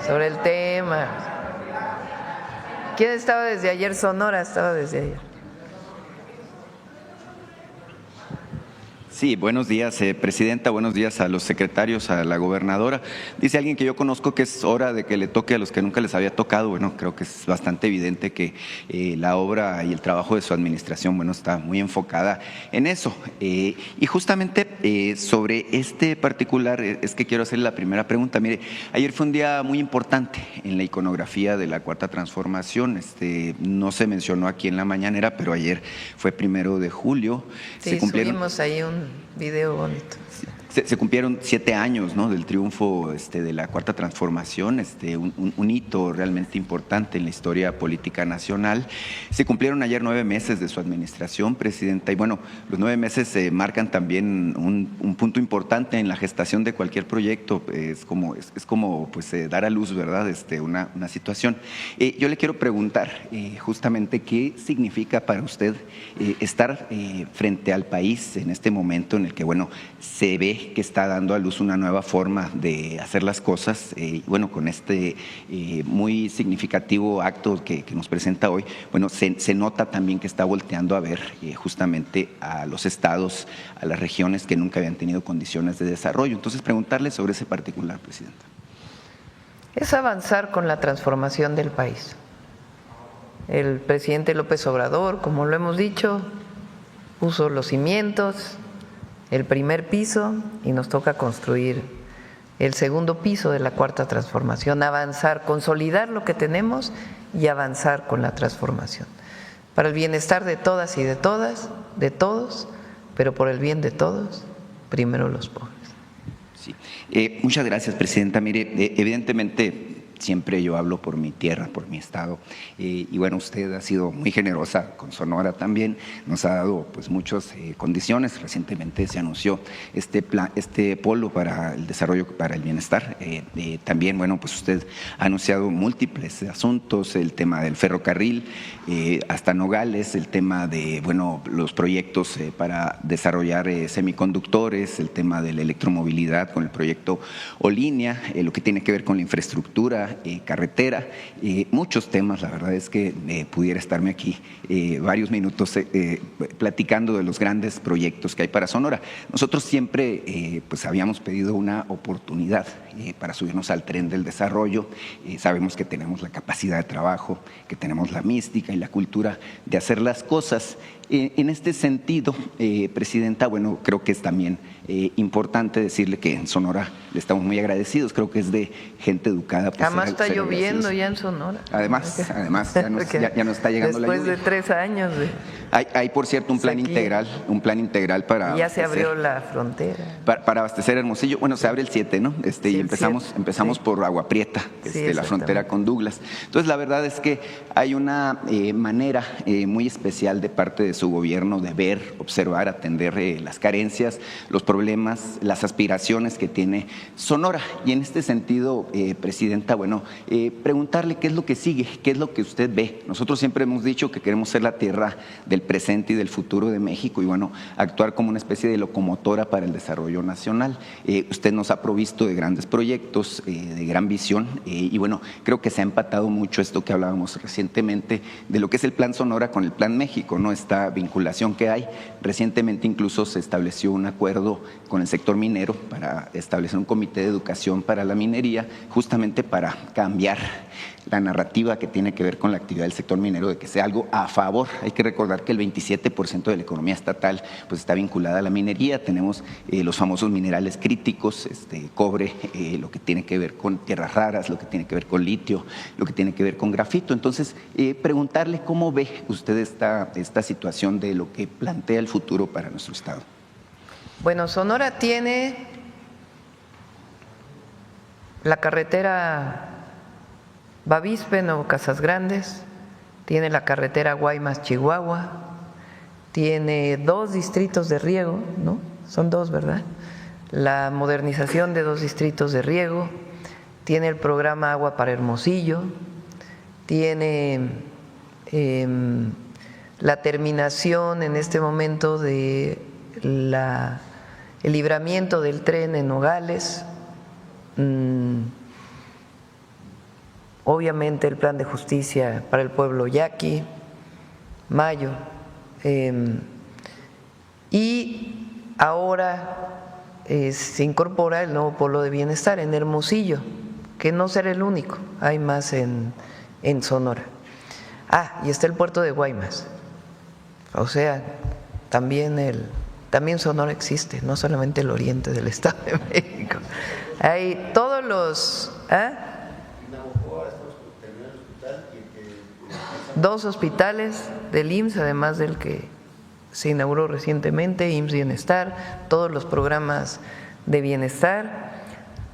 sobre el tema. ¿Quién estaba desde ayer? Sonora estaba desde ayer. Sí, buenos días, presidenta, buenos días a los secretarios, a la gobernadora. Dice alguien que yo conozco que es hora de que le toque a los que nunca les había tocado. Bueno, creo que es bastante evidente que la obra y el trabajo de su administración, bueno, está muy enfocada en eso. Y justamente sobre este particular es que quiero hacerle la primera pregunta. Mire, ayer fue un día muy importante en la iconografía de la Cuarta Transformación. No se mencionó aquí en la mañanera, pero ayer fue 1 de julio. Sí, subimos ahí un video bonito. Se cumplieron 7 años, ¿no?, del triunfo de la Cuarta Transformación, un hito realmente importante en la historia política nacional. Se cumplieron ayer 9 meses de su administración, presidenta, y bueno, los 9 meses marcan también un punto importante en la gestación de cualquier proyecto. Es como pues, dar a luz, ¿verdad?, una situación. Yo le quiero preguntar justamente qué significa para usted estar frente al país en este momento en el que, bueno, se ve que está dando a luz una nueva forma de hacer las cosas, bueno, con muy significativo acto que nos presenta hoy. Bueno, se nota también que está volteando a ver justamente a los estados, a las regiones que nunca habían tenido condiciones de desarrollo. Entonces, preguntarle sobre ese particular, presidenta. Es avanzar con la transformación del país. El presidente López Obrador, como lo hemos dicho, puso los cimientos, el primer piso, y nos toca construir el segundo piso de la Cuarta Transformación, avanzar, consolidar lo que tenemos y avanzar con la transformación, para el bienestar de todas y de todos, pero por el bien de todos, primero los pobres. Sí. Muchas gracias, presidenta. Mire, evidentemente siempre yo hablo por mi tierra, por mi estado, y bueno, usted ha sido muy generosa con Sonora también, nos ha dado pues muchas condiciones. Recientemente se anunció este polo para el desarrollo, para el bienestar. También, bueno, pues usted ha anunciado múltiples asuntos, el tema del ferrocarril hasta Nogales, el tema de, bueno, los proyectos para desarrollar semiconductores, el tema de la electromovilidad con el proyecto Olínea, lo que tiene que ver con la infraestructura, carretera, muchos temas. La verdad es que pudiera estarme aquí varios minutos platicando de los grandes proyectos que hay para Sonora. Nosotros siempre pues habíamos pedido una oportunidad para subirnos al tren del desarrollo. Sabemos que tenemos la capacidad de trabajo, que tenemos la mística y la cultura de hacer las cosas. En este sentido, presidenta, bueno, creo que es también importante decirle que en Sonora le estamos muy agradecidos. Creo que es de gente educada. Pues, además está lloviendo ya en Sonora. Además ya nos está llegando la lluvia. Después de 3 años. Hay, por cierto, un plan integral para… Y ya se abrió la frontera. Para abastecer Hermosillo. Bueno, se abre el 7, ¿no? Sí, y empezamos por Agua Prieta, la frontera con Douglas. Entonces, la verdad es que hay una manera muy especial de parte de su gobierno de ver, observar, atender las carencias, los problemas, las aspiraciones que tiene Sonora. Y en este sentido, presidenta, bueno, preguntarle qué es lo que sigue, qué es lo que usted ve. Nosotros siempre hemos dicho que queremos ser la tierra del presente y del futuro de México y, bueno, actuar como una especie de locomotora para el desarrollo nacional. Usted nos ha provisto de grandes proyectos, de gran visión, y bueno, creo que se ha empatado mucho esto que hablábamos recientemente de lo que es el Plan Sonora con el Plan México, ¿no? Esta vinculación que hay. Recientemente incluso se estableció un acuerdo con el sector minero para establecer un comité de educación para la minería, justamente para cambiar la narrativa que tiene que ver con la actividad del sector minero, de que sea algo a favor. Hay que recordar que el 27% de la economía estatal pues está vinculada a la minería. Tenemos los famosos minerales críticos, cobre, lo que tiene que ver con tierras raras, lo que tiene que ver con litio, lo que tiene que ver con grafito. Entonces, preguntarle cómo ve usted esta situación de lo que plantea el futuro para nuestro estado. Bueno, Sonora tiene la carretera Bavispe-Nuevo Casas Grandes, tiene la carretera Guaymas-Chihuahua, tiene 2 distritos de riego, ¿no? Son 2, ¿verdad? La modernización de 2 distritos de riego, tiene el programa Agua para Hermosillo, tiene la terminación en este momento de el el, libramiento del tren en Nogales, obviamente el plan de justicia para el pueblo yaqui, Mayo, y ahora se incorpora el nuevo polo de bienestar en Hermosillo, que no será el único, hay más en Sonora. Y está el puerto de Guaymas, o sea, también Sonora existe, no solamente el oriente del Estado de México. Hay todos los… 2 hospitales del IMSS, además del que se inauguró recientemente, IMSS Bienestar, todos los programas de bienestar.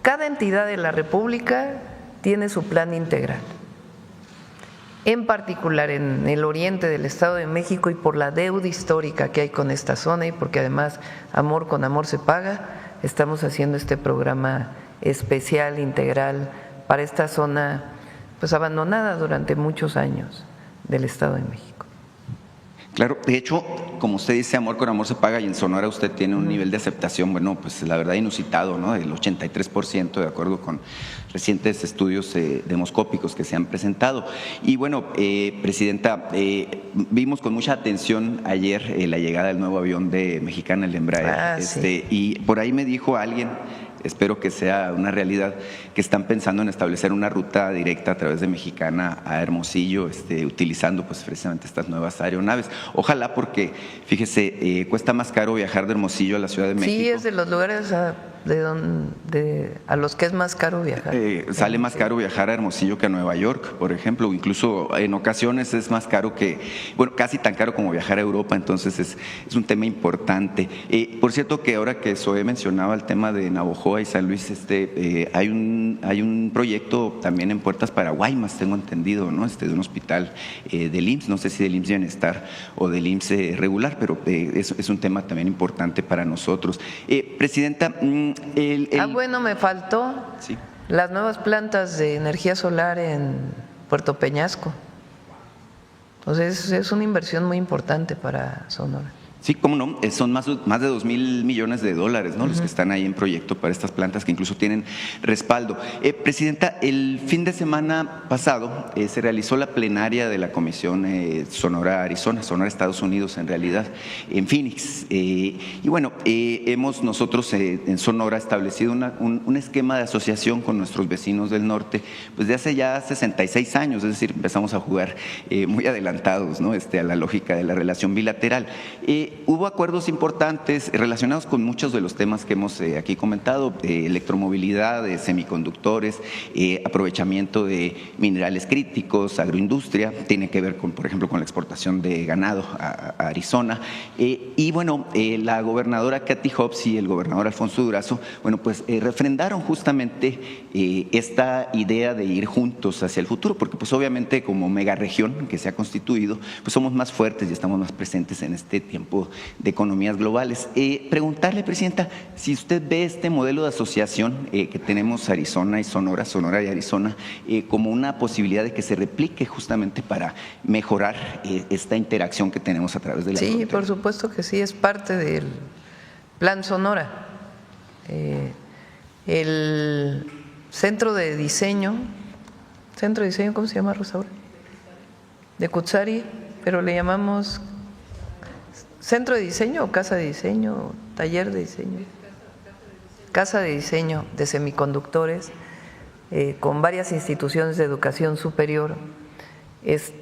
Cada entidad de la República tiene su plan integral. En particular en el oriente del Estado de México, y por la deuda histórica que hay con esta zona, y porque además amor con amor se paga, estamos haciendo este programa especial, integral, para esta zona pues abandonada durante muchos años del Estado de México. Claro, de hecho, como usted dice, amor con amor se paga, y en Sonora usted tiene un nivel de aceptación, bueno, pues la verdad inusitado, ¿no? Del 83%, de acuerdo con recientes estudios demoscópicos que se han presentado. Y bueno, Presidenta, vimos con mucha atención ayer la llegada del nuevo avión de Mexicana, el Embraer, sí. Y por ahí me dijo alguien, espero que sea una realidad, que están pensando en establecer una ruta directa a través de Mexicana a Hermosillo, utilizando pues precisamente estas nuevas aeronaves. Ojalá, porque fíjese, cuesta más caro viajar de Hermosillo a la Ciudad de México. Sí, es de los lugares a los que es más caro viajar. Sale más caro viajar a Hermosillo que a Nueva York, por ejemplo, o incluso en ocasiones es más caro que, bueno, casi tan caro como viajar a Europa, entonces es un tema importante. Por cierto, que ahora que Zoe mencionaba el tema de Navojoa y San Luis, hay un proyecto también en puertas para Guaymas, tengo entendido, ¿no? De un hospital del IMSS, no sé si del IMSS Bienestar o del IMSS regular, pero es un tema también importante para nosotros. Presidenta, bueno, me faltó las nuevas plantas de energía solar en Puerto Peñasco. Entonces es una inversión muy importante para Sonora. Sí, cómo no, son más de $2,000 millones, ¿no? Los que están ahí en proyecto para estas plantas, que incluso tienen respaldo. Presidenta, el fin de semana pasado se realizó la plenaria de la Comisión Sonora-Arizona, Sonora-Estados Unidos en realidad, en Phoenix. Y bueno, hemos nosotros en Sonora establecido un esquema de asociación con nuestros vecinos del norte, pues de hace ya 66 años, es decir, empezamos a jugar muy adelantados, ¿no? A la lógica de la relación bilateral. Hubo acuerdos importantes relacionados con muchos de los temas que hemos aquí comentado, electromovilidad, semiconductores, aprovechamiento de minerales críticos, agroindustria, tiene que ver con, por ejemplo, con la exportación de ganado a Arizona. Y bueno, la gobernadora Kathy Hobbs y el gobernador Alfonso Durazo, bueno, pues refrendaron justamente esta idea de ir juntos hacia el futuro, porque pues obviamente como megaregión que se ha constituido, pues somos más fuertes y estamos más presentes en este tiempo de economías globales. Preguntarle, Presidenta, si usted ve este modelo de asociación que tenemos Arizona y Sonora, Sonora y Arizona, como una posibilidad de que se replique justamente para mejorar esta interacción que tenemos a través de la frontera. Sí, por supuesto que sí, es parte del Plan Sonora. El centro de diseño, ¿cómo se llama, Rosaura? De Cutzari, pero le llamamos centro de diseño o casa de diseño, o taller de diseño. Casa de diseño de semiconductores, con varias instituciones de educación superior.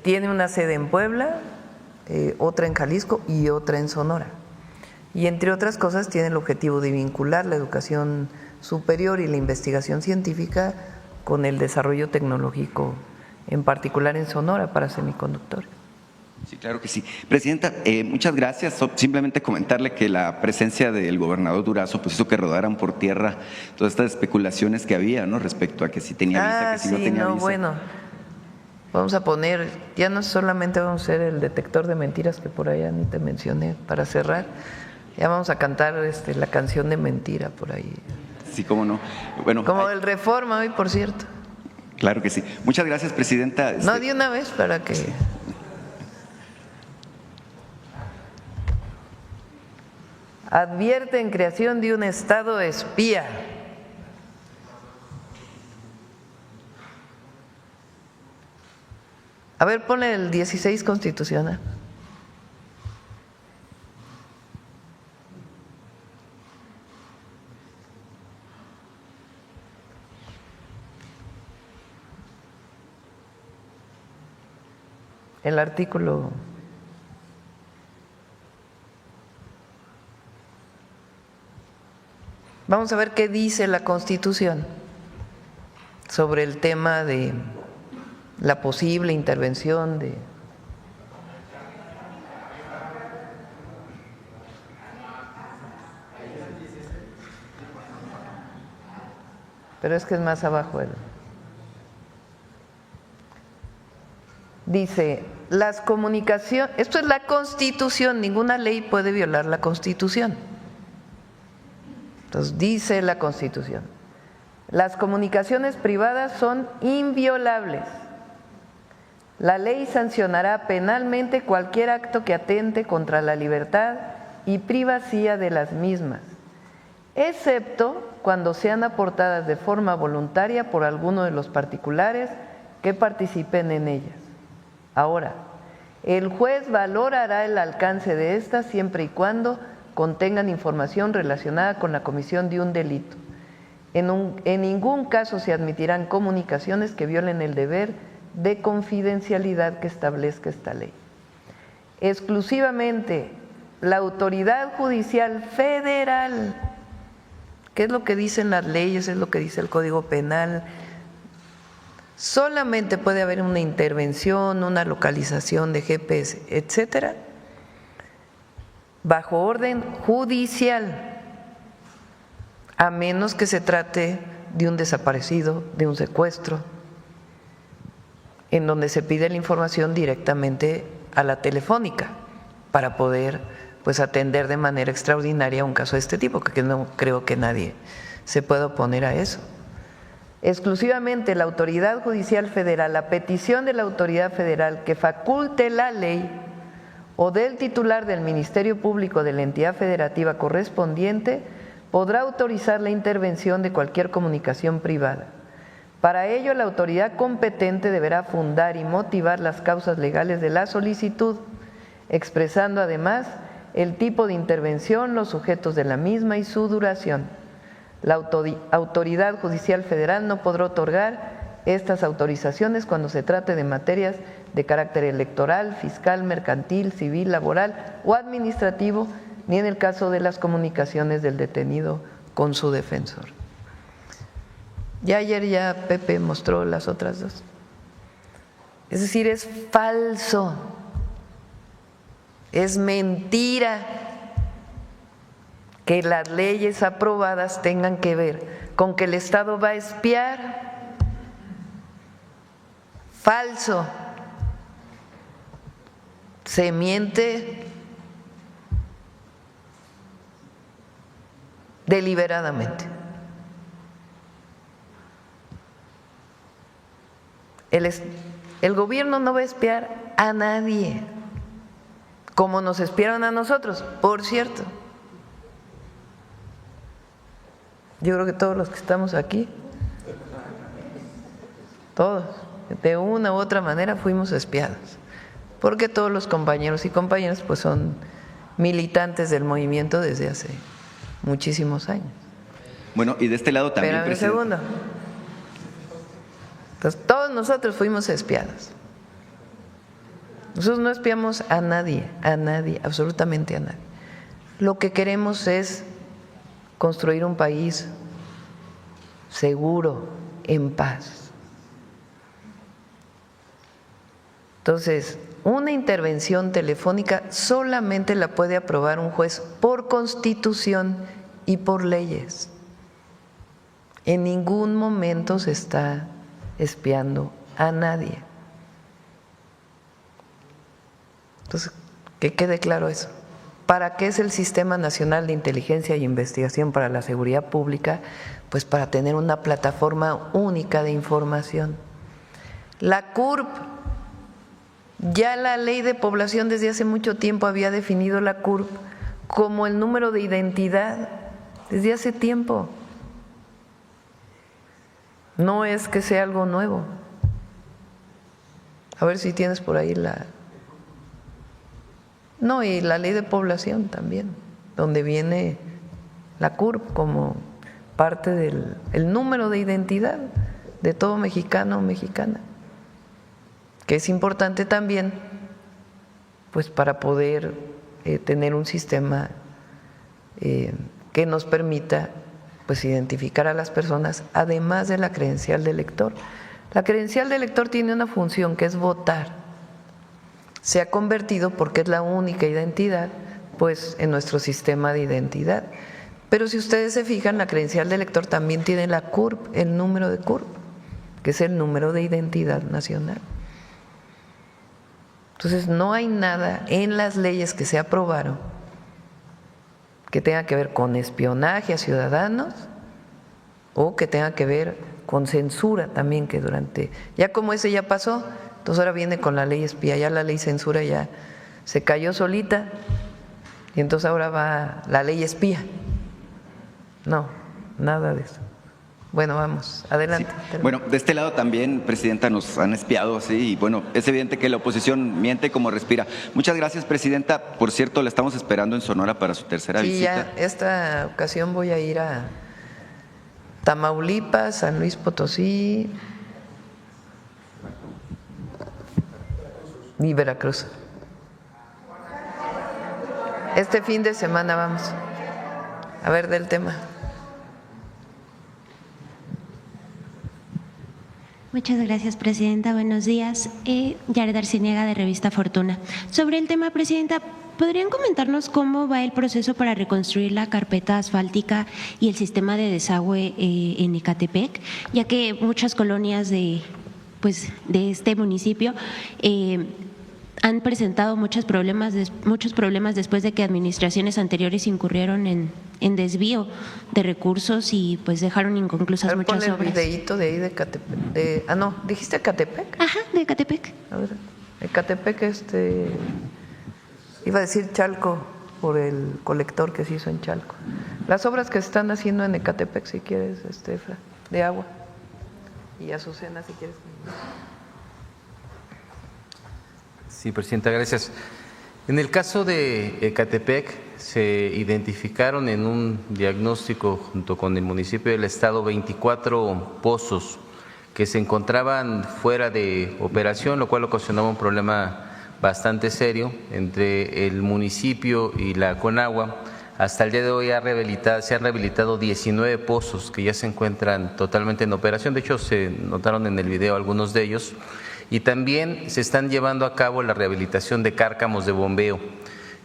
Tiene una sede en Puebla, otra en Jalisco y otra en Sonora. Y entre otras cosas tiene el objetivo de vincular la educación superior y la investigación científica con el desarrollo tecnológico, en particular en Sonora para semiconductores. Sí, claro que sí. Presidenta, muchas gracias. Simplemente comentarle que la presencia del gobernador Durazo pues hizo que rodaran por tierra todas estas especulaciones que había, ¿no? Respecto a que si tenía visa, que si no tenía visa. Bueno, vamos a poner, ya no solamente vamos a hacer el detector de mentiras que por allá ni te mencioné para cerrar, ya vamos a cantar la canción de mentira por ahí. Sí, cómo no. Bueno, como el Reforma hoy, por cierto. Claro que sí. Muchas gracias, Presidenta. No, de una vez para que… Advierte en creación de un Estado espía. A ver, ponle el 16 constitucional. El artículo. Vamos a ver qué dice la Constitución sobre el tema de la posible intervención de… Pero es que es más abajo. Dice, las comunicaciones, esto es la Constitución, ninguna ley puede violar la Constitución. Entonces dice la Constitución, las comunicaciones privadas son inviolables. La ley sancionará penalmente cualquier acto que atente contra la libertad y privacidad de las mismas, excepto cuando sean aportadas de forma voluntaria por alguno de los particulares que participen en ellas. Ahora, el juez valorará el alcance de estas siempre y cuando contengan información relacionada con la comisión de un delito. En ningún caso se admitirán comunicaciones que violen el deber de confidencialidad que establezca esta ley. Exclusivamente la autoridad judicial federal, ¿qué es lo que dicen las leyes? Es lo que dice el Código Penal. Solamente puede haber una intervención, una localización de GPS, etcétera, bajo orden judicial, a menos que se trate de un desaparecido, de un secuestro, en donde se pide la información directamente a la telefónica para poder pues atender de manera extraordinaria un caso de este tipo, que no creo que nadie se pueda oponer a eso. Exclusivamente la autoridad judicial federal, a petición de la autoridad federal que faculte la ley o del titular del Ministerio Público de la entidad federativa correspondiente, podrá autorizar la intervención de cualquier comunicación privada. Para ello, la autoridad competente deberá fundar y motivar las causas legales de la solicitud, expresando además el tipo de intervención, los sujetos de la misma y su duración. La autoridad judicial federal no podrá otorgar estas autorizaciones cuando se trate de materias de carácter electoral, fiscal, mercantil, civil, laboral o administrativo, ni en el caso de las comunicaciones del detenido con su defensor. Ya ayer Pepe mostró las otras dos. Es decir, es falso, es mentira que las leyes aprobadas tengan que ver con que el Estado va a espiar. Falso. Se miente deliberadamente. El gobierno no va a espiar a nadie, como nos espiaron a nosotros, por cierto. Yo creo que todos los que estamos aquí, todos, de una u otra manera fuimos espiados, porque todos los compañeros y compañeras pues son militantes del movimiento desde hace muchísimos años. Bueno, y de este lado también… Espérame un segundo. Entonces, todos nosotros fuimos espiados. Nosotros no espiamos a nadie, absolutamente a nadie. Lo que queremos es construir un país seguro, en paz. Entonces, una intervención telefónica solamente la puede aprobar un juez por Constitución y por leyes. En ningún momento se está espiando a nadie. Entonces, que quede claro eso. ¿Para qué es el Sistema Nacional de Inteligencia y Investigación para la Seguridad Pública? Pues para tener una plataforma única de información. La CURP, ya la Ley de Población desde hace mucho tiempo había definido la CURP como el número de identidad, desde hace tiempo. No es que sea algo nuevo. A ver si tienes por ahí No, y la ley de población también, donde viene la CURP como parte del número de identidad de todo mexicano o mexicana, que es importante también pues para poder tener un sistema que nos permita pues identificar a las personas, además de la credencial de elector. La credencial de elector tiene una función que es votar. Se ha convertido, porque es la única identidad, pues en nuestro sistema de identidad. Pero si ustedes se fijan, la credencial de elector también tiene la CURP, el número de CURP, que es el número de identidad nacional. Entonces, no hay nada en las leyes que se aprobaron que tenga que ver con espionaje a ciudadanos o que tenga que ver con censura también, que ya como ese ya pasó, entonces ahora viene con la ley espía, ya la ley censura ya se cayó solita y entonces ahora va la ley espía. No, nada de eso. Bueno, vamos, adelante. Sí. Bueno, de este lado también, Presidenta, nos han espiado, sí, y bueno, es evidente que la oposición miente como respira. Muchas gracias, Presidenta. Por cierto, la estamos esperando en Sonora para su tercera visita. Sí, ya esta ocasión voy a ir a Tamaulipas, San Luis Potosí y Veracruz. Este fin de semana vamos a ver del tema. Muchas gracias, Presidenta. Buenos días. Yared Arciniega, de Revista Fortuna. Sobre el tema, Presidenta, ¿podrían comentarnos cómo va el proceso para reconstruir la carpeta asfáltica y el sistema de desagüe en Ecatepec? Ya que muchas colonias de este municipio han presentado muchos problemas después de que administraciones anteriores incurrieron en desvío de recursos y pues dejaron inconclusas muchas obras. Ponle el videíto de ahí de Ecatepec. No, ¿dijiste Ecatepec? Ajá, de Ecatepec. A ver, Ecatepec, iba a decir Chalco por el colector que se hizo en Chalco. Las obras que se están haciendo en Ecatepec, si quieres, Efra, de agua. Y Azucena, si quieres. Sí, Presidenta, gracias. En el caso de Ecatepec, se identificaron en un diagnóstico junto con el municipio del estado 24 pozos que se encontraban fuera de operación, lo cual ocasionaba un problema bastante serio entre el municipio y la Conagua. Hasta el día de hoy se han rehabilitado 19 pozos que ya se encuentran totalmente en operación. De hecho, se notaron en el video algunos de ellos. Y también se están llevando a cabo la rehabilitación de cárcamos de bombeo,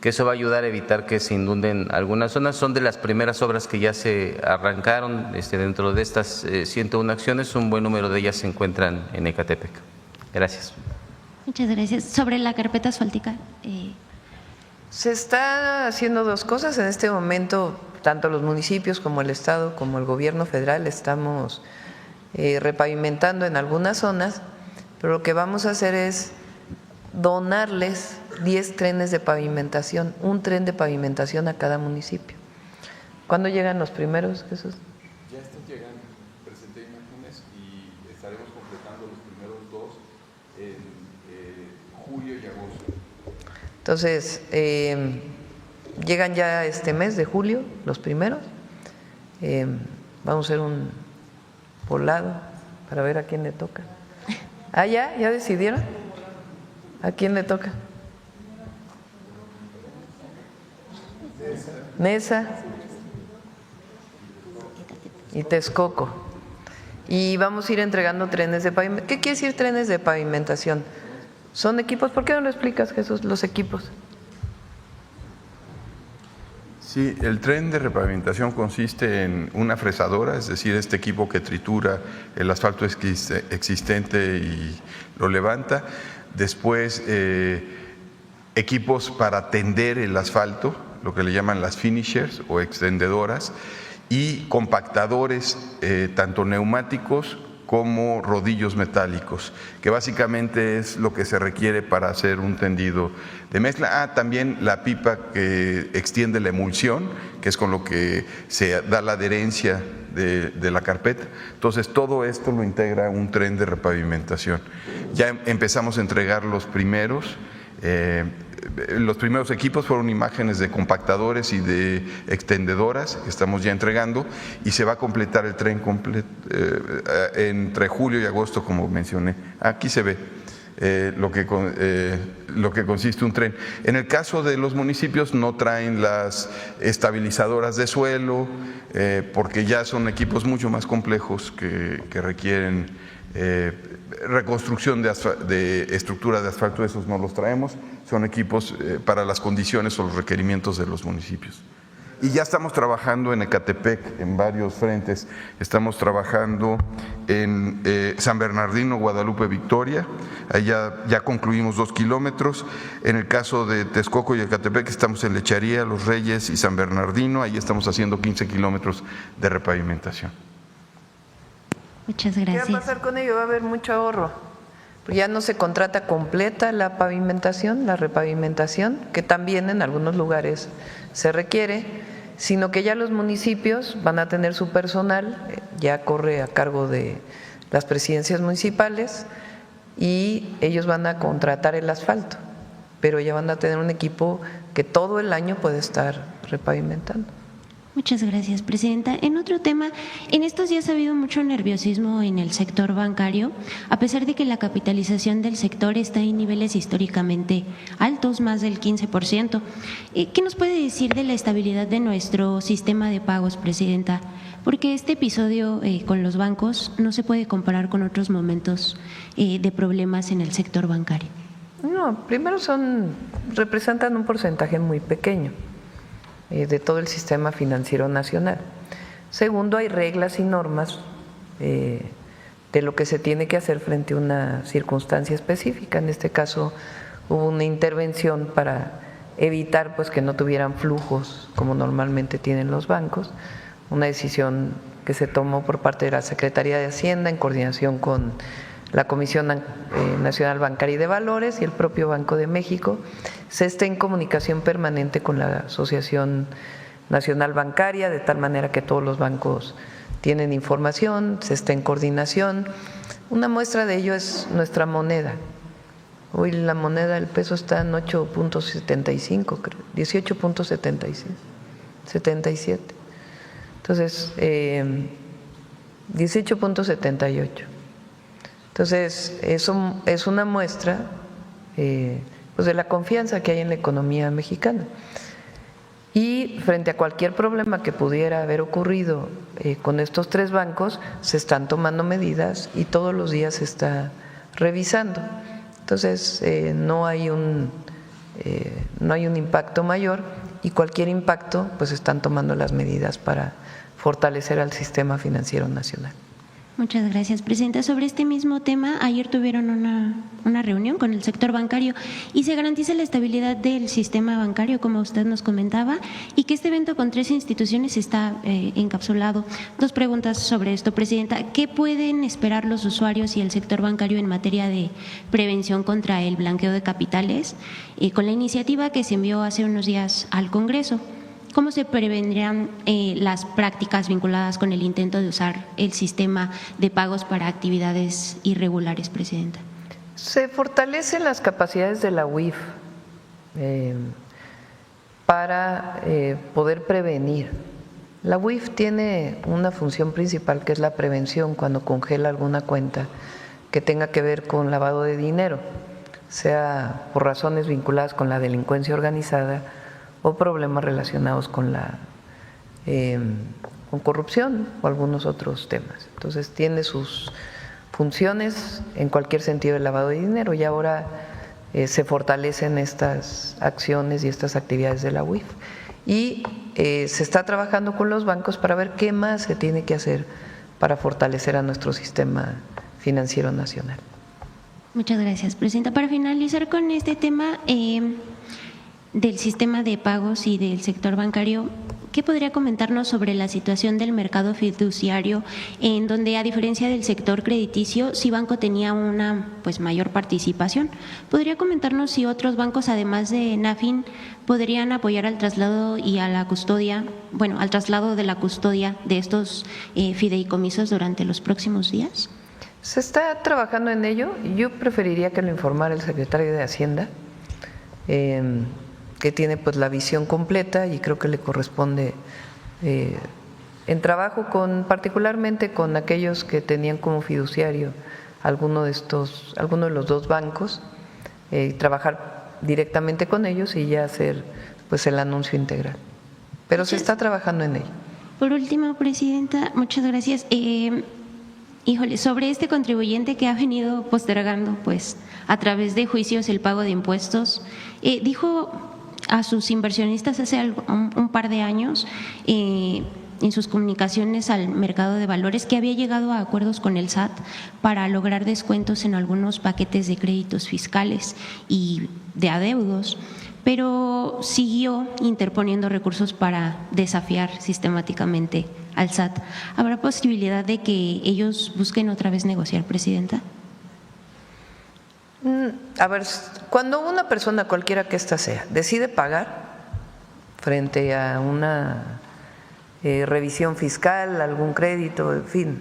que eso va a ayudar a evitar que se inunden algunas zonas. Son de las primeras obras que ya se arrancaron dentro de estas 101 acciones. Un buen número de ellas se encuentran en Ecatepec. Gracias. Muchas gracias. Sobre la carpeta asfáltica. Se está haciendo dos cosas. En este momento, tanto los municipios como el Estado, como el gobierno federal, estamos repavimentando en algunas zonas. Pero lo que vamos a hacer es donarles 10 trenes de pavimentación, un tren de pavimentación a cada municipio. ¿Cuándo llegan los primeros, Jesús? Ya están llegando, presenté imágenes y estaremos completando los primeros 2 en julio y agosto. Entonces, llegan ya este mes de julio los primeros. Vamos a hacer un poblado para ver a quién le toca. ¿Ya decidieron? ¿A quién le toca? Nesa y Texcoco. Y vamos a ir entregando trenes de pavimentación. ¿Qué quiere decir trenes de pavimentación? Son equipos. ¿Por qué no lo explicas, Jesús, los equipos? Sí, el tren de repavimentación consiste en una fresadora, es decir, este equipo que tritura el asfalto existente y lo levanta. Después, equipos para tender el asfalto, lo que le llaman las finishers o extendedoras, y compactadores, tanto neumáticos como rodillos metálicos, que básicamente es lo que se requiere para hacer un tendido de mezcla. También la pipa que extiende la emulsión, que es con lo que se da la adherencia de la carpeta. Entonces, todo esto lo integra un tren de repavimentación. Ya empezamos a entregar los primeros. Los primeros equipos fueron imágenes de compactadores y de extendedoras que estamos ya entregando, y se va a completar el tren entre julio y agosto, como mencioné. Aquí se ve lo que consiste un tren. En el caso de los municipios no traen las estabilizadoras de suelo, porque ya son equipos mucho más complejos que requieren reconstrucción de estructura de asfalto. Esos no los traemos, son equipos para las condiciones o los requerimientos de los municipios. Y ya estamos trabajando en Ecatepec en varios frentes. Estamos trabajando en San Bernardino, Guadalupe, Victoria. Ahí ya concluimos 2 kilómetros. En el caso de Texcoco y Ecatepec estamos en Lecharía, Los Reyes y San Bernardino. Ahí estamos haciendo 15 kilómetros de repavimentación. Muchas gracias. ¿Qué va a pasar con ello? Va a haber mucho ahorro. Ya no se contrata completa la pavimentación, la repavimentación, que también en algunos lugares se requiere, sino que ya los municipios van a tener su personal, ya corre a cargo de las presidencias municipales, y ellos van a contratar el asfalto, pero ya van a tener un equipo que todo el año puede estar repavimentando. Muchas gracias, presidenta. En otro tema, en estos días ha habido mucho nerviosismo en el sector bancario, a pesar de que la capitalización del sector está en niveles históricamente altos, más del 15%. ¿Qué nos puede decir de la estabilidad de nuestro sistema de pagos, presidenta? Porque este episodio con los bancos no se puede comparar con otros momentos de problemas en el sector bancario. No, primero representan un porcentaje muy pequeño de todo el sistema financiero nacional. Segundo, hay reglas y normas de lo que se tiene que hacer frente a una circunstancia específica. En este caso hubo una intervención para evitar pues que no tuvieran flujos como normalmente tienen los bancos, una decisión que se tomó por parte de la Secretaría de Hacienda en coordinación con la Comisión Nacional Bancaria y de Valores y el propio Banco de México. Se está en comunicación permanente con la Asociación Nacional Bancaria, de tal manera que todos los bancos tienen información, se está en coordinación. Una muestra de ello es nuestra moneda. Hoy la moneda, el peso está en 8.75, creo, 18.77. Entonces, 18.78. Entonces, eso es una muestra pues de la confianza que hay en la economía mexicana. Y frente a cualquier problema que pudiera haber ocurrido con estos 3 bancos, se están tomando medidas y todos los días se está revisando. Entonces, no hay un impacto mayor, y cualquier impacto, pues están tomando las medidas para fortalecer al sistema financiero nacional. Muchas gracias, presidenta. Sobre este mismo tema, ayer tuvieron una reunión con el sector bancario y se garantiza la estabilidad del sistema bancario, como usted nos comentaba, y que este evento con 3 instituciones está encapsulado. 2 preguntas sobre esto, presidenta. ¿Qué pueden esperar los usuarios y el sector bancario en materia de prevención contra el blanqueo de capitales con la iniciativa que se envió hace unos días al Congreso? ¿Cómo se prevendrían las prácticas vinculadas con el intento de usar el sistema de pagos para actividades irregulares, presidenta? Se fortalecen las capacidades de la UIF para poder prevenir. La UIF tiene una función principal, que es la prevención cuando congela alguna cuenta que tenga que ver con lavado de dinero, sea por razones vinculadas con la delincuencia organizada o problemas relacionados con con corrupción o algunos otros temas. Entonces tiene sus funciones en cualquier sentido del lavado de dinero, y ahora se fortalecen estas acciones y estas actividades de la UIF. Y se está trabajando con los bancos para ver qué más se tiene que hacer para fortalecer a nuestro sistema financiero nacional. Muchas gracias, presidenta. Para finalizar con este tema del sistema de pagos y del sector bancario, ¿qué podría comentarnos sobre la situación del mercado fiduciario, en donde, a diferencia del sector crediticio, sí Banco tenía una mayor participación? ¿Podría comentarnos si otros bancos, además de Nafin, podrían apoyar al traslado y a la custodia, al traslado de la custodia de estos fideicomisos durante los próximos días? Se está trabajando en ello. Yo preferiría que lo informara el secretario de Hacienda, que tiene pues la visión completa, y creo que le corresponde en trabajo particularmente con aquellos que tenían como fiduciario alguno de los dos bancos, trabajar directamente con ellos y ya hacer pues el anuncio integral. Pero se está trabajando en ello. Por último, Presidenta, muchas gracias. Sobre este contribuyente que ha venido postergando a través de juicios el pago de impuestos, dijo a sus inversionistas hace un par de años en sus comunicaciones al mercado de valores que había llegado a acuerdos con el SAT para lograr descuentos en algunos paquetes de créditos fiscales y de adeudos, pero siguió interponiendo recursos para desafiar sistemáticamente al SAT. ¿Habrá posibilidad de que ellos busquen otra vez negociar, Presidenta? A ver, cuando una persona, cualquiera que ésta sea, decide pagar frente a una revisión fiscal, algún crédito, en fin,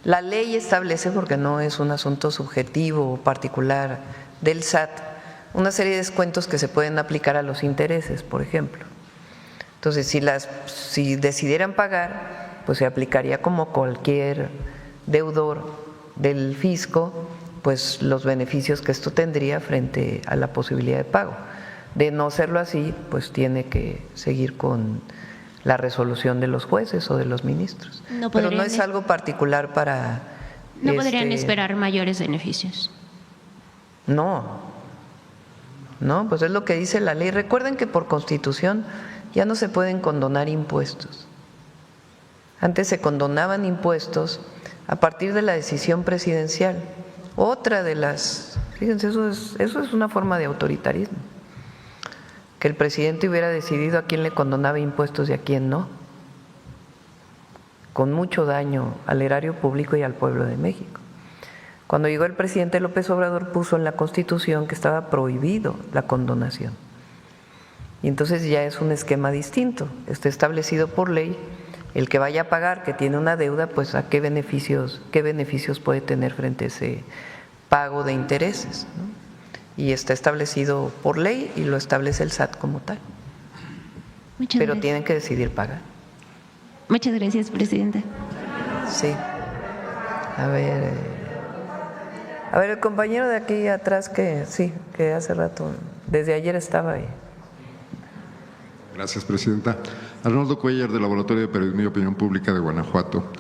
la ley establece, porque no es un asunto subjetivo o particular del SAT, una serie de descuentos que se pueden aplicar a los intereses, por ejemplo. Entonces, si decidieran pagar, pues se aplicaría como cualquier deudor del fisco, pues los beneficios que esto tendría frente a la posibilidad de pago. De no serlo así, pues tiene que seguir con la resolución de los jueces o de los ministros. Pero no es algo particular para… ¿No podrían esperar mayores beneficios? No, pues es lo que dice la ley. Recuerden que por Constitución ya no se pueden condonar impuestos. Antes se condonaban impuestos a partir de la decisión presidencial. Otra de las… Fíjense, eso es una forma de autoritarismo. Que el presidente hubiera decidido a quién le condonaba impuestos y a quién no, con mucho daño al erario público y al pueblo de México. Cuando llegó el presidente López Obrador, puso en la Constitución que estaba prohibido la condonación. Y entonces ya es un esquema distinto. Está establecido por ley el que vaya a pagar, que tiene una deuda, pues a qué beneficios puede tener frente a ese pago de intereses, ¿no? Y está establecido por ley y lo establece el SAT como tal. Muchas Pero gracias. tienen que decidir pagar. Muchas gracias, Presidenta. Sí. A ver, el compañero de aquí atrás que hace rato, desde ayer estaba ahí. Gracias, Presidenta. Arnoldo Cuellar, del Laboratorio de Periodismo y Opinión Pública de Guanajuato.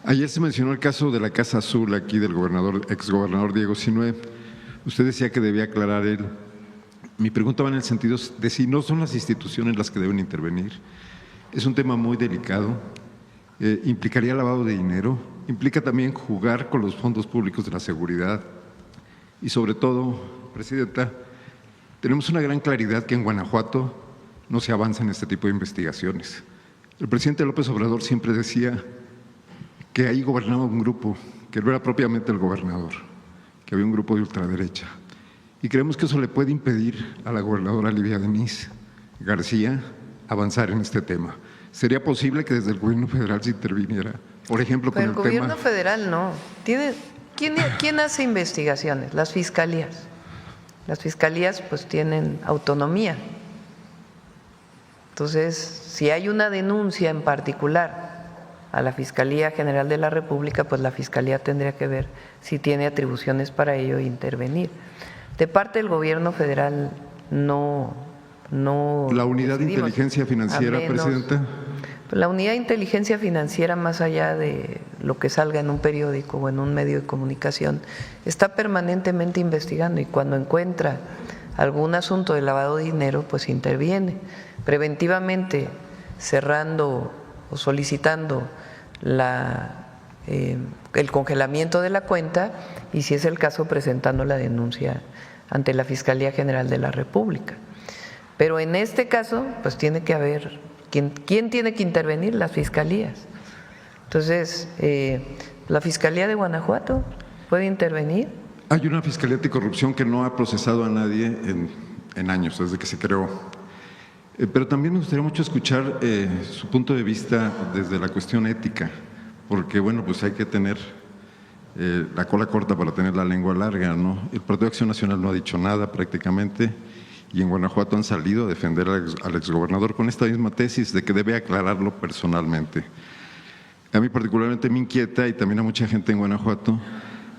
Ayer se mencionó el caso de la Casa Azul aquí del exgobernador Diego Sinue. Usted decía que debía aclarar él. Mi pregunta va en el sentido de si no son las instituciones las que deben intervenir. Es un tema muy delicado, implicaría lavado de dinero, implica también jugar con los fondos públicos de la seguridad y sobre todo, Presidenta, tenemos una gran claridad que en Guanajuato no se avanza en este tipo de investigaciones. El presidente López Obrador siempre decía que ahí gobernaba un grupo, que no era propiamente el gobernador, que había un grupo de ultraderecha. Y creemos que eso le puede impedir a la gobernadora Livia Denisse García avanzar en este tema. ¿Sería posible que desde el gobierno federal se interviniera, por ejemplo, con el tema? El gobierno federal no. ¿Quién hace investigaciones? Las fiscalías. Las fiscalías pues tienen autonomía. Entonces, si hay una denuncia en particular a la Fiscalía General de la República, pues la Fiscalía tendría que ver si tiene atribuciones para ello e intervenir. De parte del gobierno federal no ¿La unidad de inteligencia financiera, Presidenta? La unidad de inteligencia financiera, más allá de lo que salga en un periódico o en un medio de comunicación, está permanentemente investigando y cuando encuentra algún asunto de lavado de dinero, pues interviene preventivamente, cerrando o solicitando el congelamiento de la cuenta y, si es el caso, presentando la denuncia ante la Fiscalía General de la República. Pero en este caso, pues tiene que haber, ¿quién tiene que intervenir? Las fiscalías. Entonces, la Fiscalía de Guanajuato puede intervenir. Hay una Fiscalía Anticorrupción que no ha procesado a nadie en años, desde que se creó. Pero también me gustaría mucho escuchar su punto de vista desde la cuestión ética, porque bueno, pues hay que tener la cola corta para tener la lengua larga, ¿no? El Partido de Acción Nacional no ha dicho nada prácticamente, y en Guanajuato han salido a defender al exgobernador con esta misma tesis de que debe aclararlo personalmente. A mí particularmente me inquieta, y también a mucha gente en Guanajuato,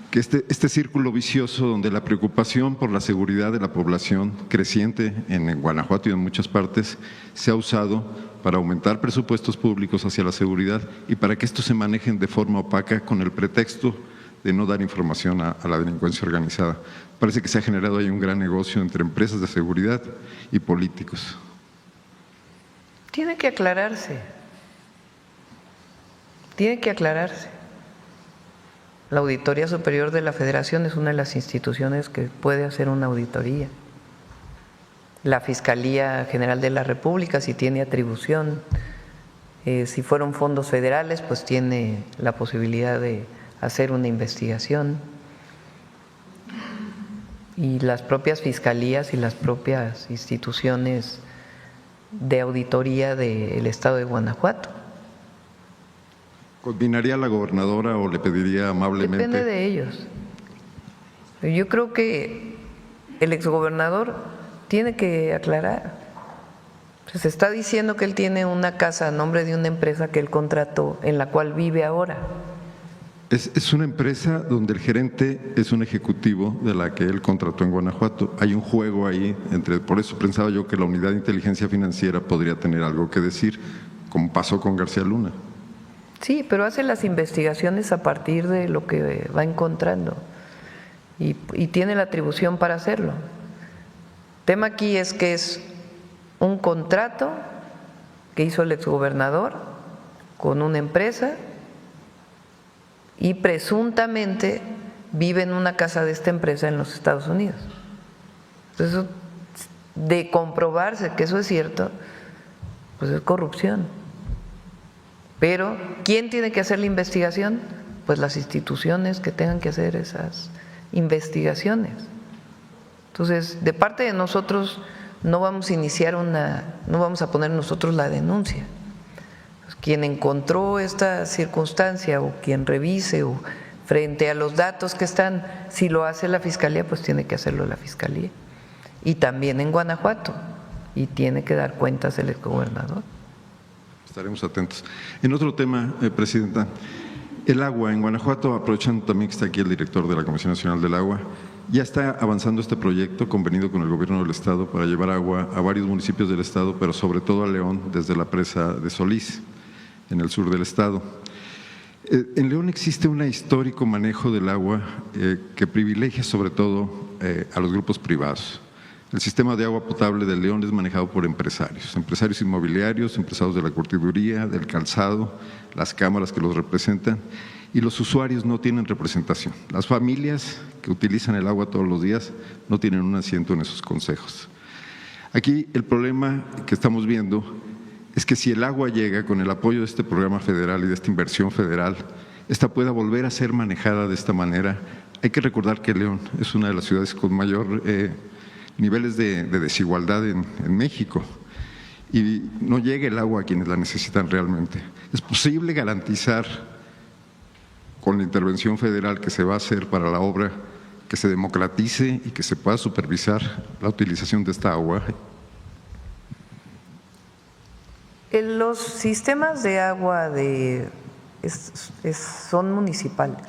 que este círculo vicioso donde la preocupación por la seguridad de la población creciente en Guanajuato y en muchas partes se ha usado para aumentar presupuestos públicos hacia la seguridad y para que estos se manejen de forma opaca con el pretexto de no dar información a la delincuencia organizada. Parece que se ha generado ahí un gran negocio entre empresas de seguridad y políticos. Tiene que aclararse. Tiene que aclararse. La Auditoría Superior de la Federación es una de las instituciones que puede hacer una auditoría. La Fiscalía General de la República, si tiene atribución, si fueron fondos federales, pues tiene la posibilidad de hacer una investigación. Y las propias fiscalías y las propias instituciones de auditoría del Estado de Guanajuato. ¿Coordinaría a la gobernadora o le pediría amablemente? Depende de ellos. Yo creo que el exgobernador tiene que aclarar. Se está diciendo que él tiene una casa a nombre de una empresa que él contrató, en la cual vive ahora. Es una empresa donde el gerente es un ejecutivo de la que él contrató en Guanajuato. Hay un juego ahí, por eso pensaba yo que la Unidad de Inteligencia Financiera podría tener algo que decir, como pasó con García Luna. Sí, pero hace las investigaciones a partir de lo que va encontrando y tiene la atribución para hacerlo. El tema aquí es que es un contrato que hizo el exgobernador con una empresa y presuntamente vive en una casa de esta empresa en los Estados Unidos. Entonces, de comprobarse que eso es cierto, pues es corrupción. Pero, ¿quién tiene que hacer la investigación? Pues las instituciones que tengan que hacer esas investigaciones. Entonces, de parte de nosotros no vamos a iniciar no vamos a poner nosotros la denuncia. Pues quien encontró esta circunstancia o quien revise o frente a los datos que están, si lo hace la Fiscalía, pues tiene que hacerlo la Fiscalía. Y también en Guanajuato, y tiene que dar cuentas el exgobernador. Estaremos atentos. En otro tema, Presidenta, el agua en Guanajuato, aprovechando también que está aquí el director de la Comisión Nacional del Agua, ya está avanzando este proyecto convenido con el gobierno del estado para llevar agua a varios municipios del estado, pero sobre todo a León, desde la presa de Solís, en el sur del estado. En León existe un histórico manejo del agua que privilegia sobre todo a los grupos privados. El sistema de agua potable de León es manejado por empresarios inmobiliarios, empresarios de la curtiduría, del calzado, las cámaras que los representan, y los usuarios no tienen representación. Las familias que utilizan el agua todos los días no tienen un asiento en esos consejos. Aquí el problema que estamos viendo es que si el agua llega con el apoyo de este programa federal y de esta inversión federal, esta pueda volver a ser manejada de esta manera. Hay que recordar que León es una de las ciudades con mayor niveles de desigualdad en México y no llega el agua a quienes la necesitan realmente. ¿Es posible garantizar con la intervención federal que se va a hacer para la obra que se democratice y que se pueda supervisar la utilización de esta agua? Los sistemas de agua son municipales,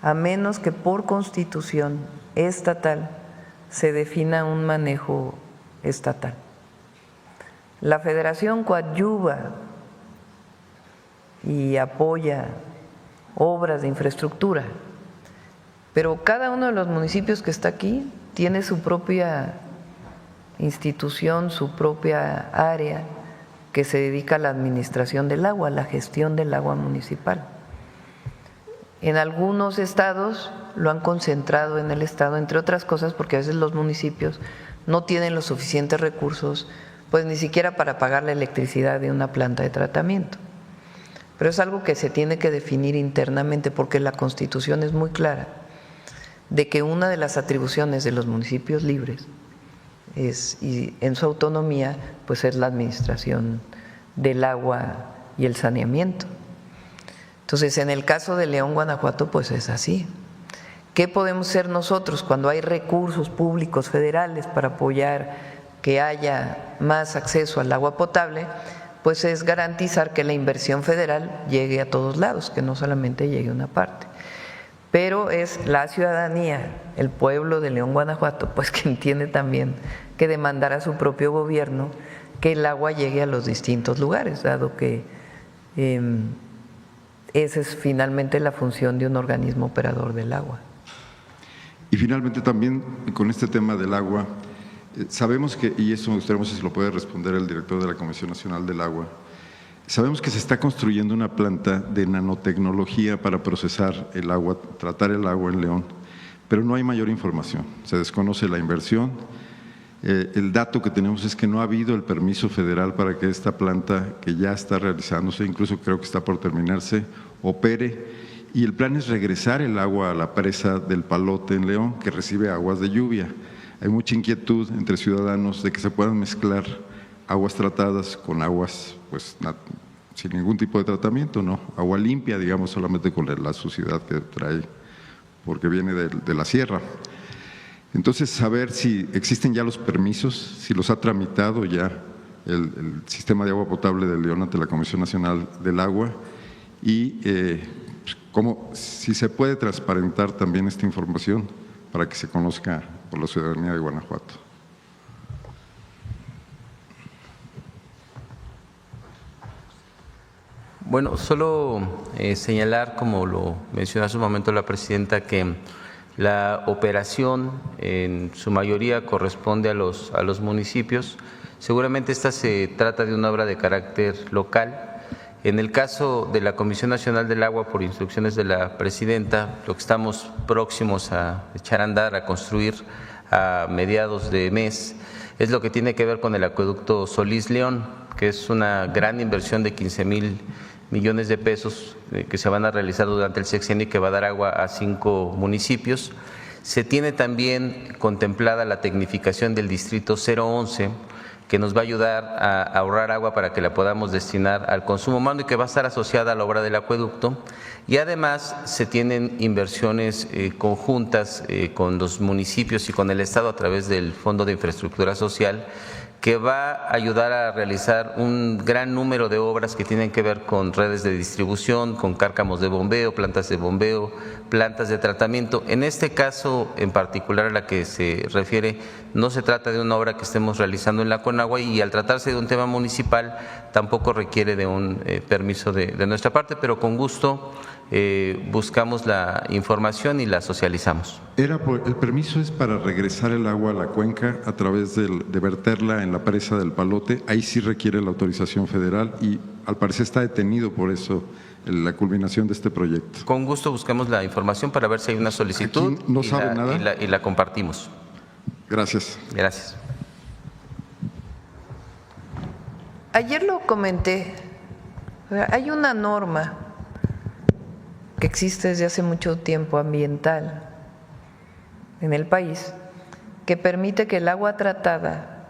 a menos que por constitución estatal se defina un manejo estatal. La Federación coadyuva y apoya obras de infraestructura, pero cada uno de los municipios que está aquí tiene su propia institución, su propia área que se dedica a la administración del agua, a la gestión del agua municipal. En algunos estados lo han concentrado en el estado, entre otras cosas porque a veces los municipios no tienen los suficientes recursos, pues ni siquiera para pagar la electricidad de una planta de tratamiento. Pero es algo que se tiene que definir internamente porque la Constitución es muy clara de que una de las atribuciones de los municipios libres y en su autonomía, pues es la administración del agua y el saneamiento. Entonces, en el caso de León, Guanajuato, pues es así. ¿Qué podemos hacer nosotros cuando hay recursos públicos federales para apoyar que haya más acceso al agua potable? Pues es garantizar que la inversión federal llegue a todos lados, que no solamente llegue a una parte. Pero es la ciudadanía, el pueblo de León, Guanajuato, pues quien tiene también que demandar a su propio gobierno que el agua llegue a los distintos lugares, dado que esa es finalmente la función de un organismo operador del agua. Y finalmente también con este tema del agua, sabemos que, y eso me gustaría si lo puede responder el director de la Comisión Nacional del Agua, sabemos que se está construyendo una planta de nanotecnología para procesar el agua, tratar el agua en León, pero no hay mayor información, se desconoce la inversión. El dato que tenemos es que no ha habido el permiso federal para que esta planta, que ya está realizándose, incluso creo que está por terminarse, opere, y el plan es regresar el agua a la presa del Palote en León, que recibe aguas de lluvia. Hay mucha inquietud entre ciudadanos de que se puedan mezclar aguas tratadas con aguas pues sin ningún tipo de tratamiento, ¿no? Agua limpia, digamos, solamente con la suciedad que trae, porque viene de la sierra. Entonces, saber si existen ya los permisos, si los ha tramitado ya el Sistema de Agua Potable de León ante la Comisión Nacional del Agua y si se puede transparentar también esta información para que se conozca por la ciudadanía de Guanajuato. Bueno, solo señalar, como lo mencionó hace un momento la presidenta, que la operación en su mayoría corresponde a los municipios. Seguramente esta se trata de una obra de carácter local. En el caso de la Comisión Nacional del Agua, por instrucciones de la presidenta, lo que estamos próximos a echar a andar, a construir a mediados de mes, es lo que tiene que ver con el acueducto Solís-León, que es una gran inversión de 15,000 millones de pesos que se van a realizar durante el sexenio y que va a dar agua a 5 municipios. Se tiene también contemplada la tecnificación del distrito 011, que nos va a ayudar a ahorrar agua para que la podamos destinar al consumo humano y que va a estar asociada a la obra del acueducto. Y además se tienen inversiones conjuntas con los municipios y con el Estado a través del Fondo de Infraestructura Social, que va a ayudar a realizar un gran número de obras que tienen que ver con redes de distribución, con cárcamos de bombeo, plantas de tratamiento. En este caso en particular a la que se refiere, no se trata de una obra que estemos realizando en la Conagua y al tratarse de un tema municipal tampoco requiere de un permiso de nuestra parte, pero con gusto buscamos la información y la socializamos. El permiso es para regresar el agua a la cuenca a través de verterla en la presa del Palote. Ahí sí requiere la autorización federal y al parecer está detenido por eso la culminación de este proyecto. Con gusto buscamos la información para ver si hay una solicitud. Aquí no sabe nada. Y la compartimos. Gracias. Gracias. Ayer lo comenté, hay una norma que existe desde hace mucho tiempo ambiental en el país que permite que el agua tratada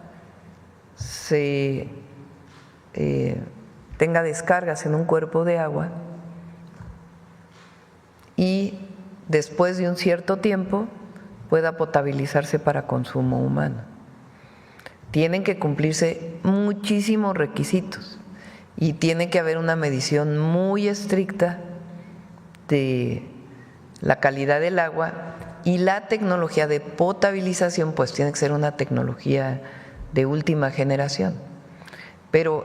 tenga descargas en un cuerpo de agua y después de un cierto tiempo pueda potabilizarse para consumo humano. Tienen que cumplirse muchísimos requisitos y tiene que haber una medición muy estricta de la calidad del agua y la tecnología de potabilización pues tiene que ser una tecnología de última generación. Pero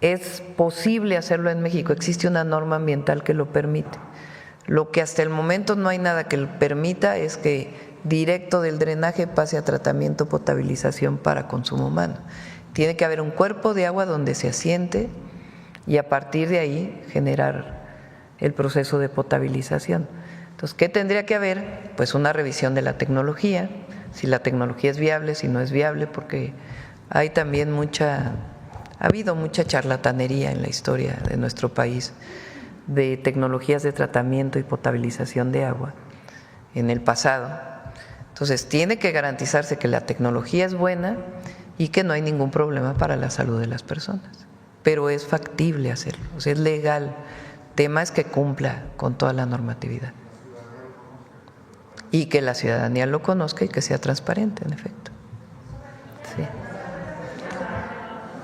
es posible hacerlo en México, existe una norma ambiental que lo permite. Lo que hasta el momento no hay nada que lo permita es que directo del drenaje pase a tratamiento potabilización para consumo humano. Tiene que haber un cuerpo de agua donde se asiente y a partir de ahí generar el proceso de potabilización. Entonces, ¿qué tendría que haber? Pues una revisión de la tecnología, si la tecnología es viable, si no es viable, porque hay también ha habido mucha charlatanería en la historia de nuestro país de tecnologías de tratamiento y potabilización de agua en el pasado. Entonces, tiene que garantizarse que la tecnología es buena y que no hay ningún problema para la salud de las personas. Pero es factible hacerlo, o sea, es legal. El tema es que cumpla con toda la normatividad. Y que la ciudadanía lo conozca y que sea transparente, en efecto. Sí.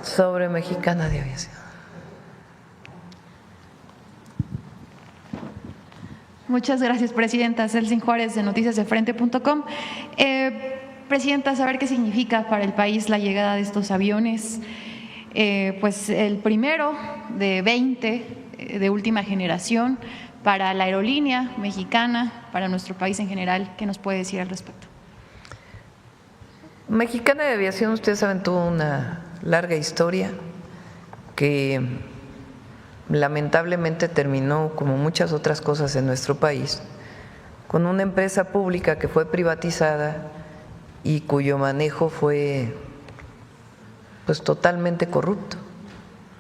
Sobre Mexicana de Aviación. Muchas gracias, Presidenta. Celsin Juárez, de noticiasdefrente.com. Presidenta, saber qué significa para el país la llegada de estos aviones. Pues el primero de 20 de última generación para la aerolínea mexicana, para nuestro país en general. ¿Qué nos puede decir al respecto? Mexicana de Aviación, ustedes saben, tuvo una larga historia que lamentablemente terminó, como muchas otras cosas en nuestro país, con una empresa pública que fue privatizada y cuyo manejo fue pues totalmente corrupto,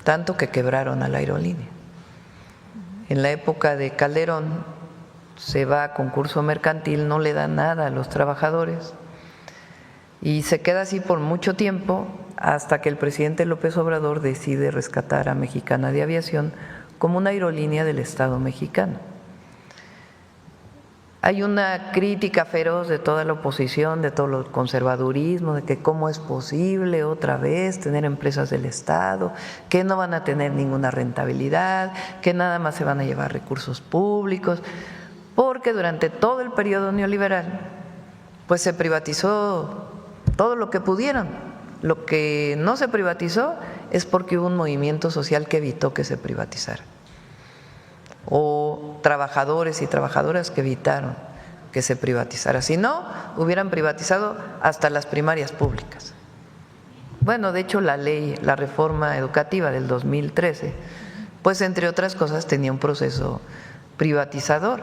tanto que quebraron a la aerolínea. En la época de Calderón se va a concurso mercantil, no le da nada a los trabajadores y se queda así por mucho tiempo hasta que el presidente López Obrador decide rescatar a Mexicana de Aviación como una aerolínea del Estado mexicano. Hay una crítica feroz de toda la oposición, de todo el conservadurismo, de que cómo es posible otra vez tener empresas del Estado, que no van a tener ninguna rentabilidad, que nada más se van a llevar recursos públicos, porque durante todo el periodo neoliberal pues se privatizó todo lo que pudieron. Lo que no se privatizó es porque hubo un movimiento social que evitó que se privatizara, o trabajadores y trabajadoras que evitaron que se privatizara. Si no, hubieran privatizado hasta las primarias públicas. Bueno, de hecho la reforma educativa del 2013, pues entre otras cosas tenía un proceso privatizador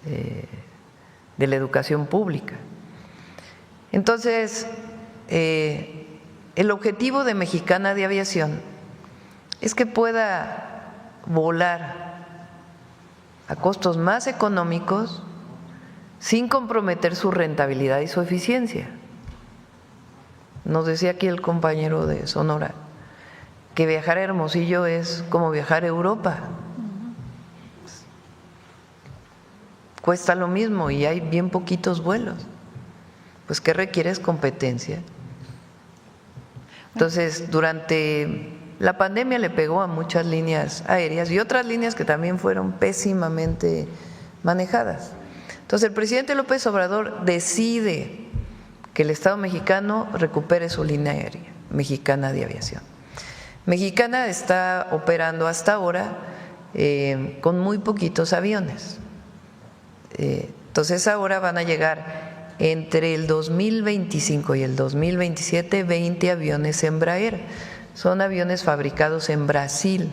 de la educación pública. Entonces, el objetivo de Mexicana de Aviación es que pueda volar a costos más económicos sin comprometer su rentabilidad y su eficiencia. Nos decía aquí el compañero de Sonora que viajar a Hermosillo es como viajar a Europa. Cuesta lo mismo y hay bien poquitos vuelos. Pues ¿qué requiere? Es competencia. Entonces, durante la pandemia le pegó a muchas líneas aéreas y otras líneas que también fueron pésimamente manejadas. Entonces, el presidente López Obrador decide que el Estado mexicano recupere su línea aérea, Mexicana de Aviación. Mexicana está operando hasta ahora con muy poquitos aviones. Entonces, ahora van a llegar entre el 2025 y el 2027 20 aviones Embraer. Son aviones fabricados en Brasil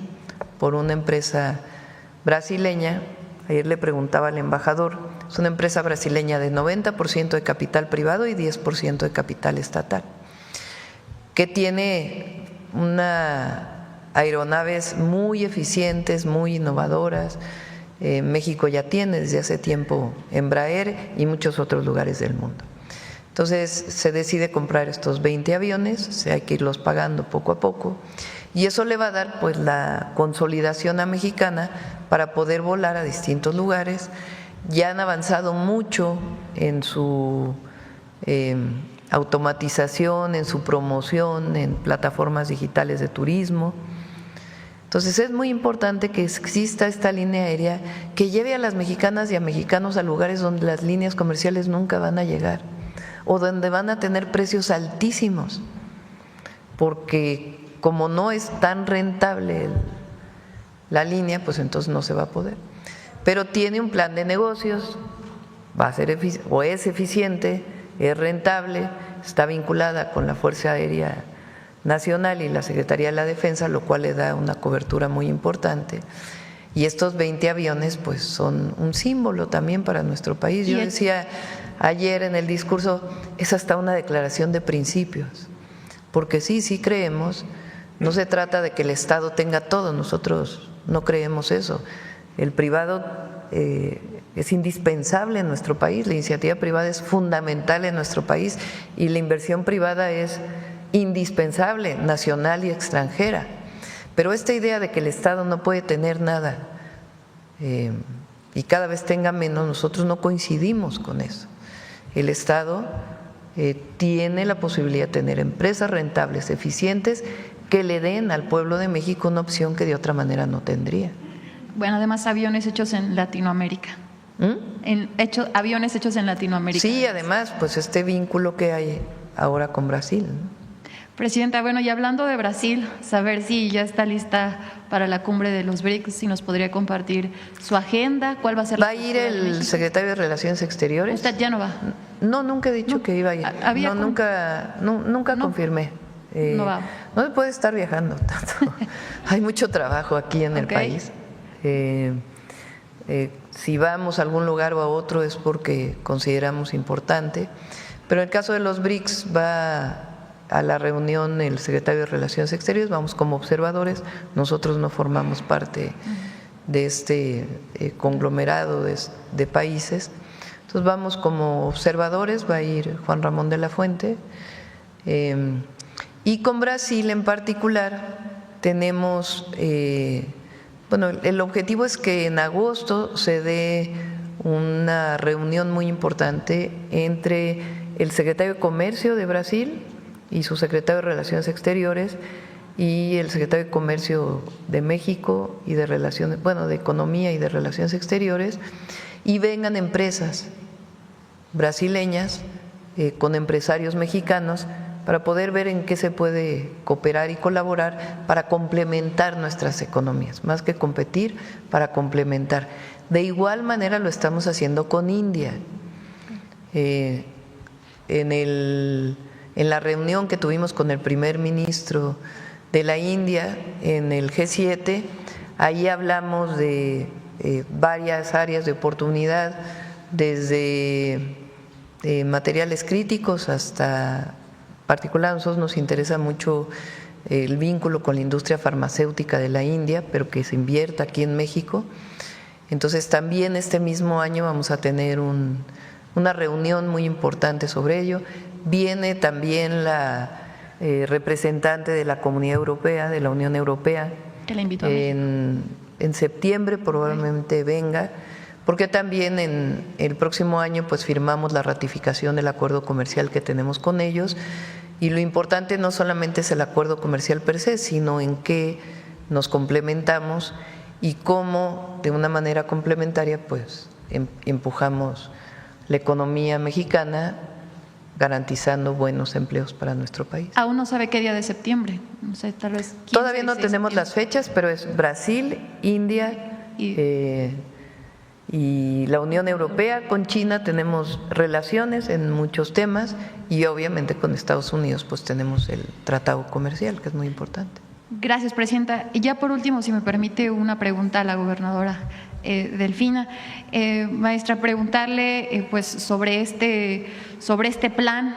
por una empresa brasileña. Ayer le preguntaba al embajador, es una empresa brasileña de 90% de capital privado y 10% de capital estatal, que tiene aeronaves muy eficientes, muy innovadoras. México ya tiene desde hace tiempo Embraer y muchos otros lugares del mundo. Entonces se decide comprar estos 20 aviones, hay que irlos pagando poco a poco y eso le va a dar pues la consolidación a Mexicana para poder volar a distintos lugares. Ya han avanzado mucho en su automatización, en su promoción, en plataformas digitales de turismo. Entonces es muy importante que exista esta línea aérea que lleve a las mexicanas y a mexicanos a lugares donde las líneas comerciales nunca van a llegar o donde van a tener precios altísimos, porque como no es tan rentable la línea, pues entonces no se va a poder. Pero tiene un plan de negocios, va a ser o es eficiente, es rentable, está vinculada con la Fuerza Aérea Nacional y la Secretaría de la Defensa, lo cual le da una cobertura muy importante. Y estos 20 aviones pues son un símbolo también para nuestro país. Yo decía ayer en el discurso, es hasta una declaración de principios, porque sí creemos, no se trata de que el Estado tenga todo, nosotros no creemos eso. El privado es indispensable en nuestro país, la iniciativa privada es fundamental en nuestro país y la inversión privada es indispensable, nacional y extranjera. Pero esta idea de que el Estado no puede tener nada y cada vez tenga menos, nosotros no coincidimos con eso. El Estado tiene la posibilidad de tener empresas rentables, eficientes, que le den al pueblo de México una opción que de otra manera no tendría. Bueno, además aviones hechos en Latinoamérica. Aviones hechos en Latinoamérica. Sí, además, pues este vínculo que hay ahora con Brasil, ¿no? Presidenta, bueno, y hablando de Brasil, saber si ya está lista para la cumbre de los BRICS, si nos podría compartir su agenda, cuál va a ser. ¿Va a ir el secretario de Relaciones Exteriores? ¿Usted ya no va? No, nunca he dicho que iba a ir. Nunca confirmé. No va. No se puede estar viajando tanto. Hay mucho trabajo aquí en el país. Si vamos a algún lugar o a otro es porque consideramos importante. Pero en el caso de los BRICS va a la reunión el secretario de Relaciones Exteriores, vamos como observadores, nosotros no formamos parte de este conglomerado de países, entonces vamos como observadores, va a ir Juan Ramón de la Fuente, y con Brasil en particular tenemos, bueno, el objetivo es que en agosto se dé una reunión muy importante entre el secretario de Comercio de Brasil y su secretario de Relaciones Exteriores y el secretario de Comercio de México y de Relaciones, bueno, de Economía y de Relaciones Exteriores, y vengan empresas brasileñas con empresarios mexicanos para poder ver en qué se puede cooperar y colaborar para complementar nuestras economías, más que competir, para complementar. De igual manera lo estamos haciendo con India. En la reunión que tuvimos con el primer ministro de la India en el G7, ahí hablamos de varias áreas de oportunidad, desde materiales críticos hasta, particular a nosotros nos interesa mucho el vínculo con la industria farmacéutica de la India, pero que se invierta aquí en México. Entonces también este mismo año vamos a tener una reunión muy importante sobre ello. Viene también la representante de la Comunidad Europea, de la Unión Europea, que la invitó en septiembre probablemente venga, porque también en el próximo año pues firmamos la ratificación del acuerdo comercial que tenemos con ellos, y lo importante no solamente es el acuerdo comercial per se, sino en qué nos complementamos y cómo de una manera complementaria pues empujamos la economía mexicana, garantizando buenos empleos para nuestro país. Aún no sabe qué día de septiembre, no sé, tal vez 15, todavía no tenemos las fechas, pero es Brasil, India y la Unión Europea. Con China tenemos relaciones en muchos temas y obviamente con Estados Unidos pues tenemos el tratado comercial, que es muy importante. Gracias, Presidenta. Y ya por último, si me permite una pregunta a la gobernadora Delfina. Maestra, preguntarle pues sobre este plan,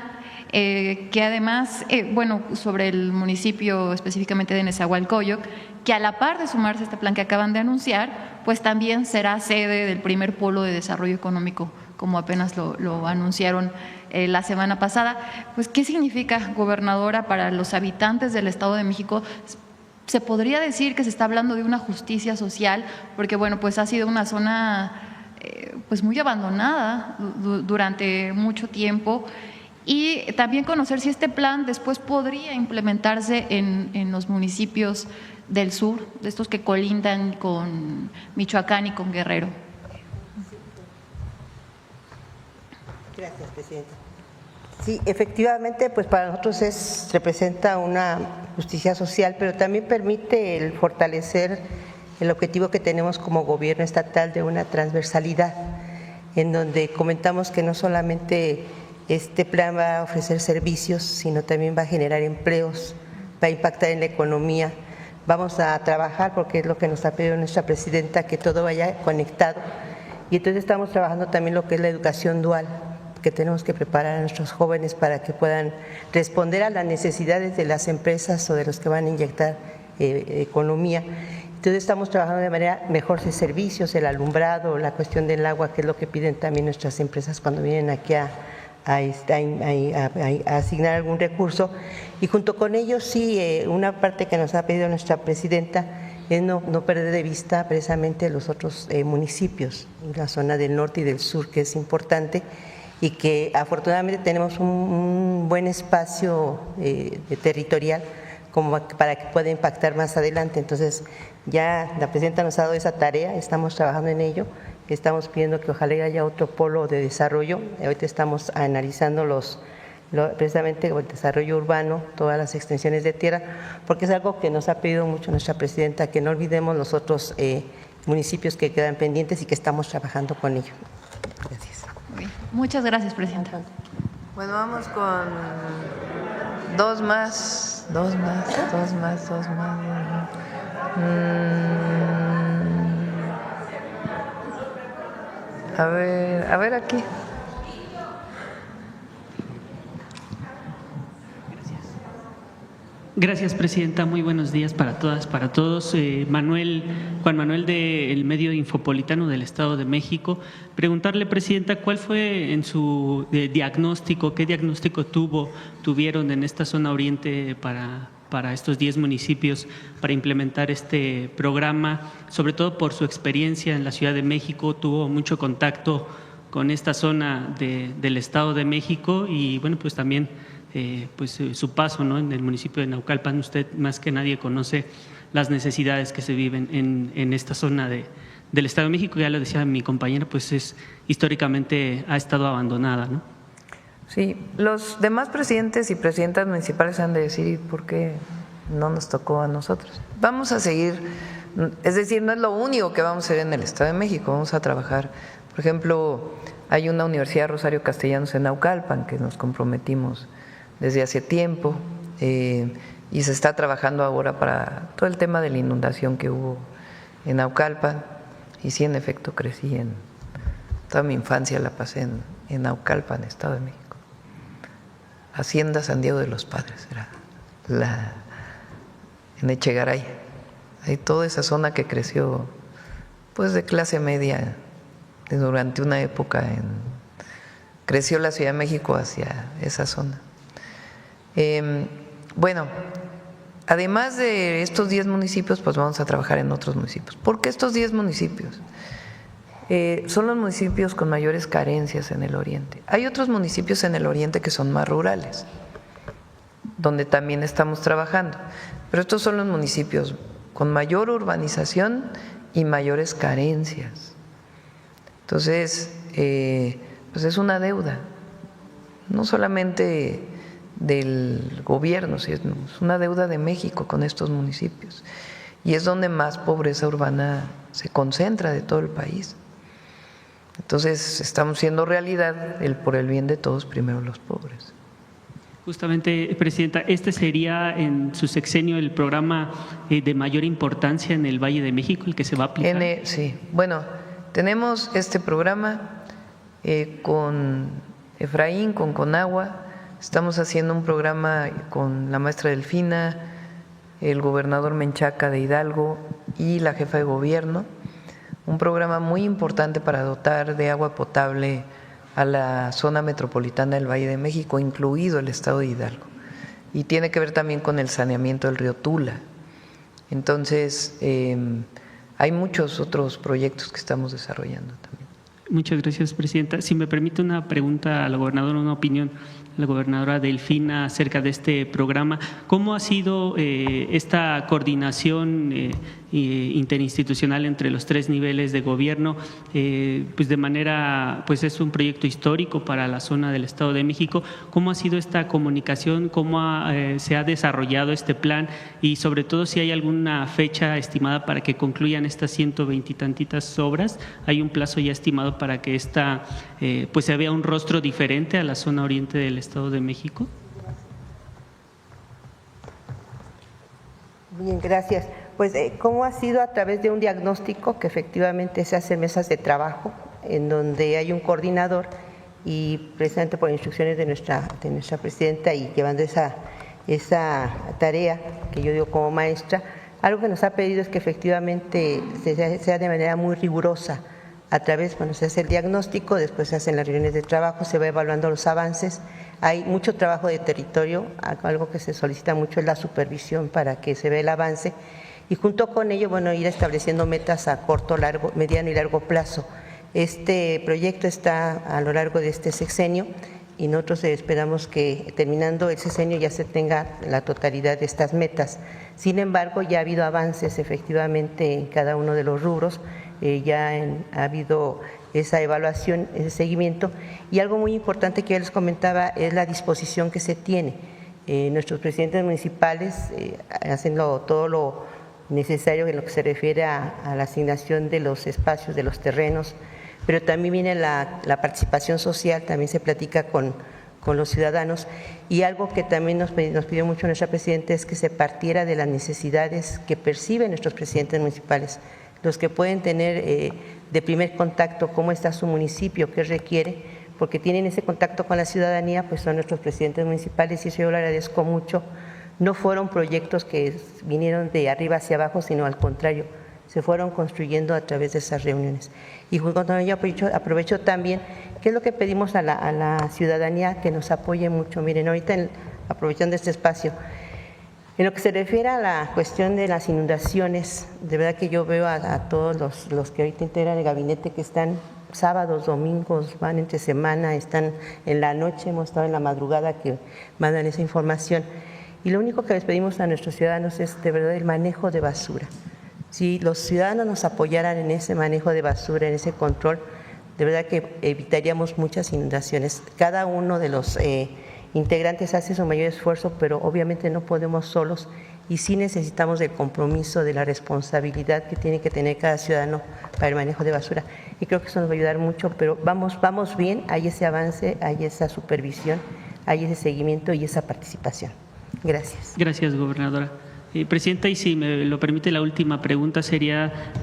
que además, bueno, sobre el municipio específicamente de Nezahualcóyotl, que a la par de sumarse a este plan que acaban de anunciar, pues también será sede del primer polo de desarrollo económico, como apenas lo anunciaron la semana pasada. Pues, ¿qué significa, gobernadora, para los habitantes del Estado de México? Se podría decir que se está hablando de una justicia social, porque bueno, pues ha sido una zona pues muy abandonada durante mucho tiempo, y también conocer si este plan después podría implementarse en los municipios del sur, de estos que colindan con Michoacán y con Guerrero. Gracias, Presidenta. Sí, efectivamente, pues para nosotros representa una justicia social, pero también permite el fortalecer el objetivo que tenemos como gobierno estatal de una transversalidad, en donde comentamos que no solamente este plan va a ofrecer servicios, sino también va a generar empleos, va a impactar en la economía, vamos a trabajar, porque es lo que nos ha pedido nuestra presidenta, que todo vaya conectado. Y entonces estamos trabajando también lo que es la educación dual, que tenemos que preparar a nuestros jóvenes para que puedan responder a las necesidades de las empresas o de los que van a inyectar economía. Entonces estamos trabajando de manera mejor de servicios, el alumbrado, la cuestión del agua, que es lo que piden también nuestras empresas cuando vienen aquí a asignar algún recurso. Y junto con ellos sí, una parte que nos ha pedido nuestra presidenta es no perder de vista precisamente los otros municipios, la zona del norte y del sur, que es importante, y que afortunadamente tenemos un buen espacio territorial como para que pueda impactar más adelante. Entonces ya la presidenta nos ha dado esa tarea, estamos trabajando en ello, estamos pidiendo que ojalá haya otro polo de desarrollo. Ahorita estamos analizando precisamente el desarrollo urbano, todas las extensiones de tierra, porque es algo que nos ha pedido mucho nuestra presidenta, que no olvidemos los otros municipios que quedan pendientes y que estamos trabajando con ellos. Gracias. Muchas gracias, presidenta. Bueno, vamos con dos más. A ver aquí. Gracias, presidenta. Muy buenos días para todas, para todos. Juan Manuel del medio Infopolitano del Estado de México. Preguntarle, presidenta, ¿cuál fue en su diagnóstico, qué diagnóstico tuvieron en esta zona oriente para estos 10 municipios para implementar este programa? Sobre todo por su experiencia en la Ciudad de México, tuvo mucho contacto con esta zona del Estado de México y bueno, pues también su paso, ¿no?, en el municipio de Naucalpan. Usted más que nadie conoce las necesidades que se viven en esta zona del Estado de México. Ya lo decía mi compañera, pues históricamente ha estado abandonada, ¿no? Sí, los demás presidentes y presidentas municipales han de decir por qué no nos tocó a nosotros. Vamos a seguir, es decir, no es lo único que vamos a hacer en el Estado de México, vamos a trabajar. Por ejemplo, hay una Universidad Rosario Castellanos en Naucalpan que nos comprometimos desde hace tiempo y se está trabajando ahora para todo el tema de la inundación que hubo en Naucalpan. Y sí, en efecto, crecí toda mi infancia la pasé en Naucalpan, Estado de México. Hacienda San Diego de los Padres, era en Echegaray. Hay toda esa zona que creció pues de clase media durante una época, creció la Ciudad de México hacia esa zona. Bueno, además de estos 10 municipios, pues vamos a trabajar en otros municipios. ¿Por qué estos 10 municipios? Son los municipios con mayores carencias en el oriente. Hay otros municipios en el oriente que son más rurales, donde también estamos trabajando, pero estos son los municipios con mayor urbanización y mayores carencias. Entonces, pues es una deuda, no solamente del gobierno, es una deuda de México con estos municipios, y es donde más pobreza urbana se concentra de todo el país. Entonces estamos haciendo realidad el por el bien de todos, primero los pobres. Justamente, presidenta, este sería en su sexenio el programa de mayor importancia en el Valle de México, el que se va a aplicar. Sí, bueno, tenemos este programa con Efraín, con Conagua. Estamos haciendo un programa con la maestra Delfina, el gobernador Menchaca de Hidalgo y la jefa de gobierno. Un programa muy importante para dotar de agua potable a la zona metropolitana del Valle de México, incluido el estado de Hidalgo. Y tiene que ver también con el saneamiento del río Tula. Entonces, hay muchos otros proyectos que estamos desarrollando también. Muchas gracias, presidenta. Si me permite una pregunta a la gobernadora, una opinión a la gobernadora Delfina acerca de este programa. ¿Cómo ha sido esta coordinación interinstitucional entre los 3 niveles de gobierno? Pues de manera, pues es un proyecto histórico para la zona del Estado de México. ¿Cómo ha sido esta comunicación? ¿Cómo se ha desarrollado este plan? Y sobre todo, si hay alguna fecha estimada para que concluyan estas 120 y tantitas obras. ¿Hay un plazo ya estimado para que pues se vea un rostro diferente a la zona oriente del Estado de México? Bien, gracias. Pues, ¿cómo ha sido? A través de un diagnóstico que efectivamente se hacen mesas de trabajo en donde hay un coordinador y precisamente por instrucciones de nuestra presidenta y llevando esa tarea que yo digo como maestra, algo que nos ha pedido es que efectivamente sea de manera muy rigurosa. A través, cuando se hace el diagnóstico, después se hacen las reuniones de trabajo, se va evaluando los avances. Hay mucho trabajo de territorio, algo que se solicita mucho es la supervisión para que se vea el avance y junto con ello, bueno, ir estableciendo metas a corto, largo, mediano y largo plazo. Este proyecto está a lo largo de este sexenio y nosotros esperamos que terminando el sexenio ya se tenga la totalidad de estas metas. Sin embargo, ya ha habido avances efectivamente en cada uno de los rubros, ha habido esa evaluación, ese seguimiento y algo muy importante que ya les comentaba es la disposición que se tiene. Nuestros presidentes municipales hacen todo lo necesario en lo que se refiere a la asignación de los espacios, de los terrenos, pero también viene la participación social, también se platica con los ciudadanos y algo que también nos pidió mucho nuestra presidenta es que se partiera de las necesidades que perciben nuestros presidentes municipales, los que pueden tener de primer contacto cómo está su municipio, qué requiere, porque tienen ese contacto con la ciudadanía, pues son nuestros presidentes municipales y eso yo lo agradezco mucho. No fueron proyectos que vinieron de arriba hacia abajo, sino al contrario, se fueron construyendo a través de esas reuniones. Y junto con ello aprovecho también, ¿qué es lo que pedimos a la ciudadanía? Que nos apoye mucho. Miren, ahorita aprovechando este espacio, en lo que se refiere a la cuestión de las inundaciones, de verdad que yo veo a todos los que ahorita integran el gabinete que están sábados, domingos, van entre semana, están en la noche, hemos estado en la madrugada que mandan esa información. Y lo único que les pedimos a nuestros ciudadanos es de verdad el manejo de basura. Si los ciudadanos nos apoyaran en ese manejo de basura, en ese control, de verdad que evitaríamos muchas inundaciones. Cada uno de los integrantes hace su mayor esfuerzo, pero obviamente no podemos solos y sí necesitamos del compromiso, de la responsabilidad que tiene que tener cada ciudadano para el manejo de basura. Y creo que eso nos va a ayudar mucho, pero vamos bien, hay ese avance, hay esa supervisión, hay ese seguimiento y esa participación. Gracias. Gracias, gobernadora. Presidenta, y si me lo permite, la última pregunta sería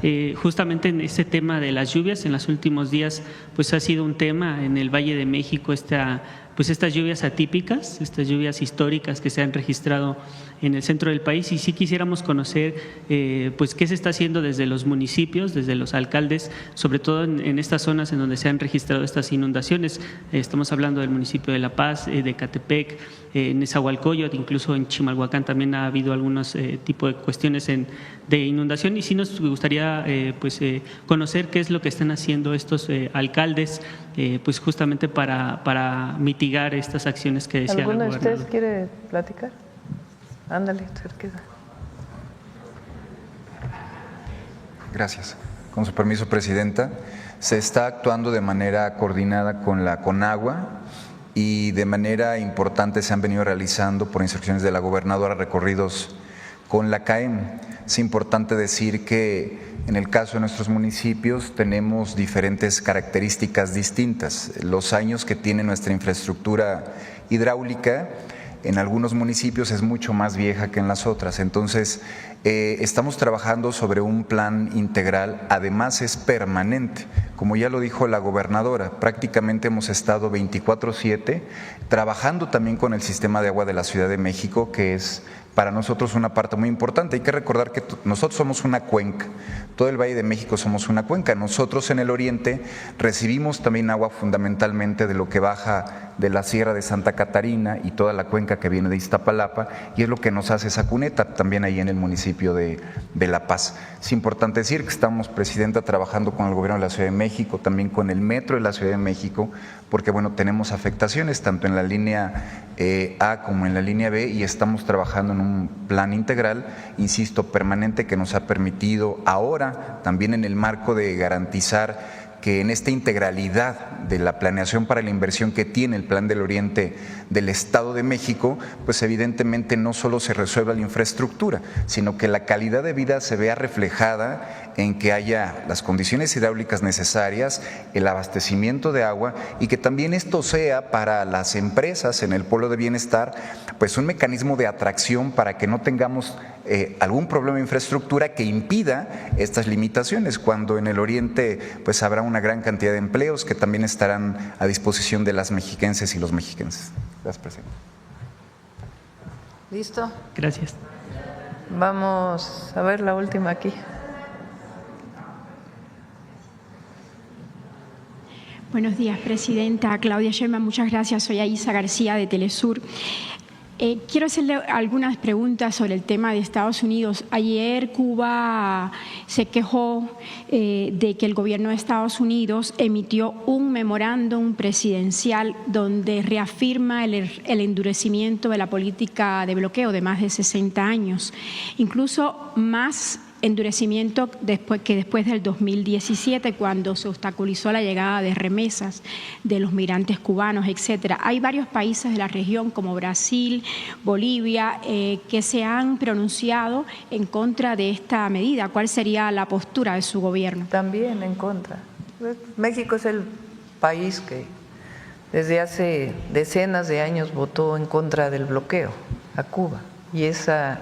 justamente en este tema de las lluvias. En los últimos días pues ha sido un tema en el Valle de México estas lluvias atípicas, estas lluvias históricas que se han registrado en el centro del país y sí quisiéramos conocer pues qué se está haciendo desde los municipios, desde los alcaldes, sobre todo en estas zonas en donde se han registrado estas inundaciones. Estamos hablando del municipio de La Paz, de Ecatepec, en Nezahualcóyotl, incluso en Chimalhuacán también ha habido algunos tipos de cuestiones de inundación y sí nos gustaría conocer qué es lo que están haciendo estos alcaldes pues justamente para mitigar estas acciones que decía la gobernadora. ¿Alguno de ustedes quiere platicar? Ándale, cerquita. Gracias. Con su permiso, Presidenta. Se está actuando de manera coordinada con la CONAGUA y de manera importante se han venido realizando por instrucciones de la gobernadora recorridos con la CAEM. Es importante decir que en el caso de nuestros municipios tenemos diferentes características distintas. Los años que tiene nuestra infraestructura hidráulica en algunos municipios es mucho más vieja que en las otras. Entonces, estamos trabajando sobre un plan integral, además es permanente. Como ya lo dijo la gobernadora, prácticamente hemos estado 24/7 trabajando también con el sistema de agua de la Ciudad de México, que es para nosotros una parte muy importante. Hay que recordar que nosotros somos una cuenca, todo el Valle de México somos una cuenca. Nosotros en el oriente recibimos también agua fundamentalmente de lo que baja de la Sierra de Santa Catarina y toda la cuenca que viene de Iztapalapa, y es lo que nos hace esa cuneta también ahí en el municipio de La Paz. Es importante decir que estamos, Presidenta, trabajando con el gobierno de la Ciudad de México, también con el Metro de la Ciudad de México, porque bueno, tenemos afectaciones tanto en la línea A como en la línea B y estamos trabajando en un plan integral, insisto, permanente, que nos ha permitido ahora también en el marco de garantizar que en esta integralidad de la planeación para la inversión que tiene el Plan del Oriente del Estado de México, pues evidentemente no solo se resuelva la infraestructura, sino que la calidad de vida se vea reflejada en que haya las condiciones hidráulicas necesarias, el abastecimiento de agua y que también esto sea para las empresas en el polo de bienestar, pues un mecanismo de atracción para que no tengamos algún problema de infraestructura que impida estas limitaciones, cuando en el oriente pues habrá una gran cantidad de empleos que también estarán a disposición de las mexiquenses y los mexiquenses. Gracias, presidente. ¿Listo? Gracias. Vamos a ver la última aquí. Buenos días, presidenta. Claudia Sheinbaum, muchas gracias. Soy Aisa García de Telesur. Quiero hacerle algunas preguntas sobre el tema de Estados Unidos. Ayer Cuba se quejó de que el gobierno de Estados Unidos emitió un memorándum presidencial donde reafirma el endurecimiento de la política de bloqueo de más de 60 años, incluso más endurecimiento después del 2017, cuando se obstaculizó la llegada de remesas de los migrantes cubanos, etcétera. Hay varios países de la región, como Brasil, Bolivia, que se han pronunciado en contra de esta medida. ¿Cuál sería la postura de su gobierno? También en contra. México es el país que desde hace decenas de años votó en contra del bloqueo a Cuba, y esa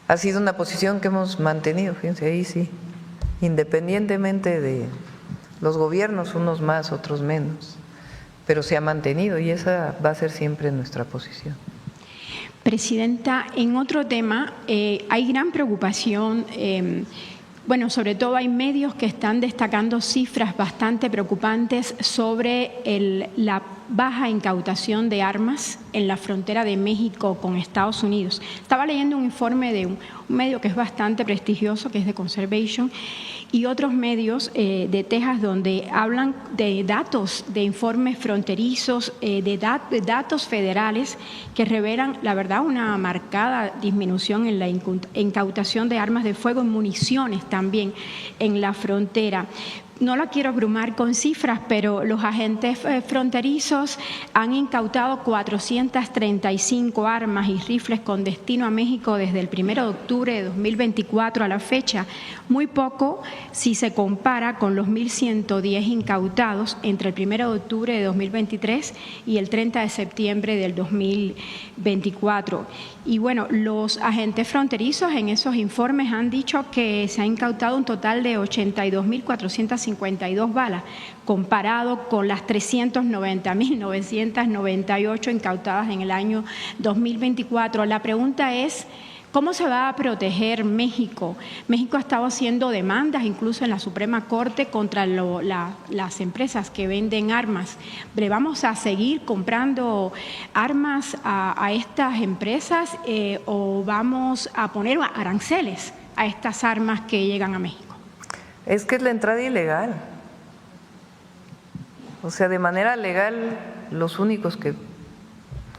ha sido una posición que hemos mantenido, fíjense, ahí sí, independientemente de los gobiernos, unos más, otros menos, pero se ha mantenido y esa va a ser siempre nuestra posición. Presidenta, en otro tema, hay gran preocupación, sobre todo hay medios que están destacando cifras bastante preocupantes sobre la baja incautación de armas en la frontera de México con Estados Unidos. Estaba leyendo un informe de un medio que es bastante prestigioso, que es de Conservation, y otros medios de Texas, donde hablan de datos, de informes fronterizos, de datos federales que revelan, la verdad, una marcada disminución en la incautación de armas de fuego y municiones también en la frontera. No la quiero abrumar con cifras, pero los agentes fronterizos han incautado 435 armas y rifles con destino a México desde el 1 de octubre de 2024 a la fecha. Muy poco si se compara con los 1.110 incautados entre el 1 de octubre de 2023 y el 30 de septiembre del 2024. Y bueno, los agentes fronterizos en esos informes han dicho que se ha incautado un total de 82.452 balas, comparado con las 390.998 incautadas en el año 2024. La pregunta es, ¿cómo se va a proteger México? México ha estado haciendo demandas, incluso en la Suprema Corte, contra las empresas que venden armas. ¿Le vamos a seguir comprando armas a estas empresas o vamos a poner aranceles a estas armas que llegan a México? Es que es la entrada ilegal. O sea, de manera legal, los únicos que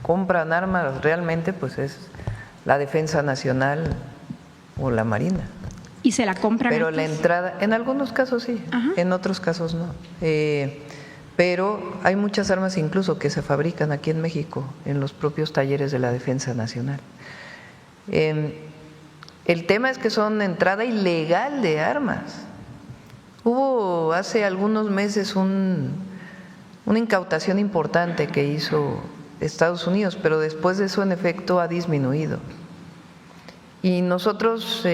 compran armas realmente pues es la Defensa Nacional o la Marina. ¿Y se la compran? Pero la entrada, en algunos casos sí, ajá, en otros casos no. Pero hay muchas armas incluso que se fabrican aquí en México, en los propios talleres de la Defensa Nacional. El tema es que son entrada ilegal de armas. Hubo hace algunos meses una incautación importante que hizo Estados Unidos, pero después de eso en efecto ha disminuido. Y nosotros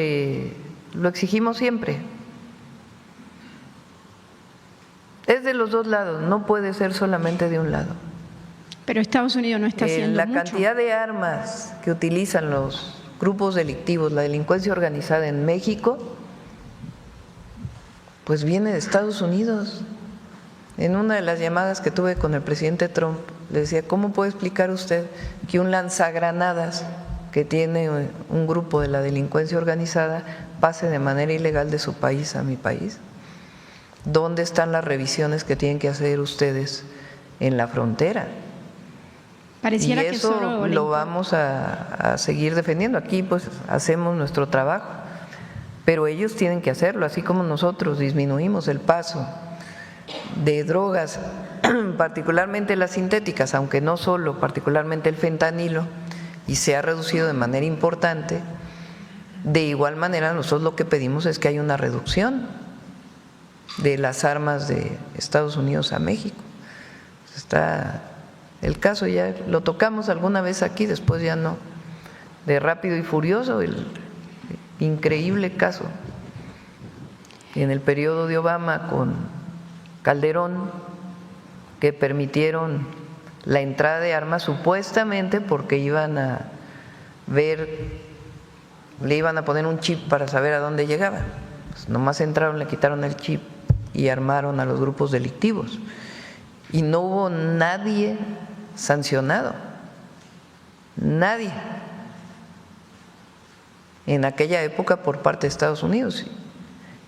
lo exigimos siempre. Es de los dos lados, no puede ser solamente de un lado. Pero Estados Unidos no está haciendo la mucho. Cantidad de armas que utilizan los grupos delictivos, la delincuencia organizada en México, pues viene de Estados Unidos. En una de las llamadas que tuve con el presidente Trump, le decía, ¿cómo puede explicar usted que un lanzagranadas que tiene un grupo de la delincuencia organizada pase de manera ilegal de su país a mi país? ¿Dónde están las revisiones que tienen que hacer ustedes en la frontera? Pareciera y eso que solo lo vamos a seguir defendiendo. Aquí pues hacemos nuestro trabajo, pero ellos tienen que hacerlo, así como nosotros disminuimos el paso de drogas, particularmente las sintéticas, aunque no solo, particularmente el fentanilo, y se ha reducido de manera importante. De igual manera nosotros lo que pedimos es que haya una reducción de las armas de Estados Unidos a México. Está el caso, ya lo tocamos alguna vez aquí, después ya no, de Rápido y Furioso, el increíble caso en el periodo de Obama con Calderón, que permitieron la entrada de armas supuestamente porque iban a ver, le iban a poner un chip para saber a dónde llegaban. Pues nomás entraron, le quitaron el chip y armaron a los grupos delictivos. Y no hubo nadie sancionado, nadie en aquella época por parte de Estados Unidos.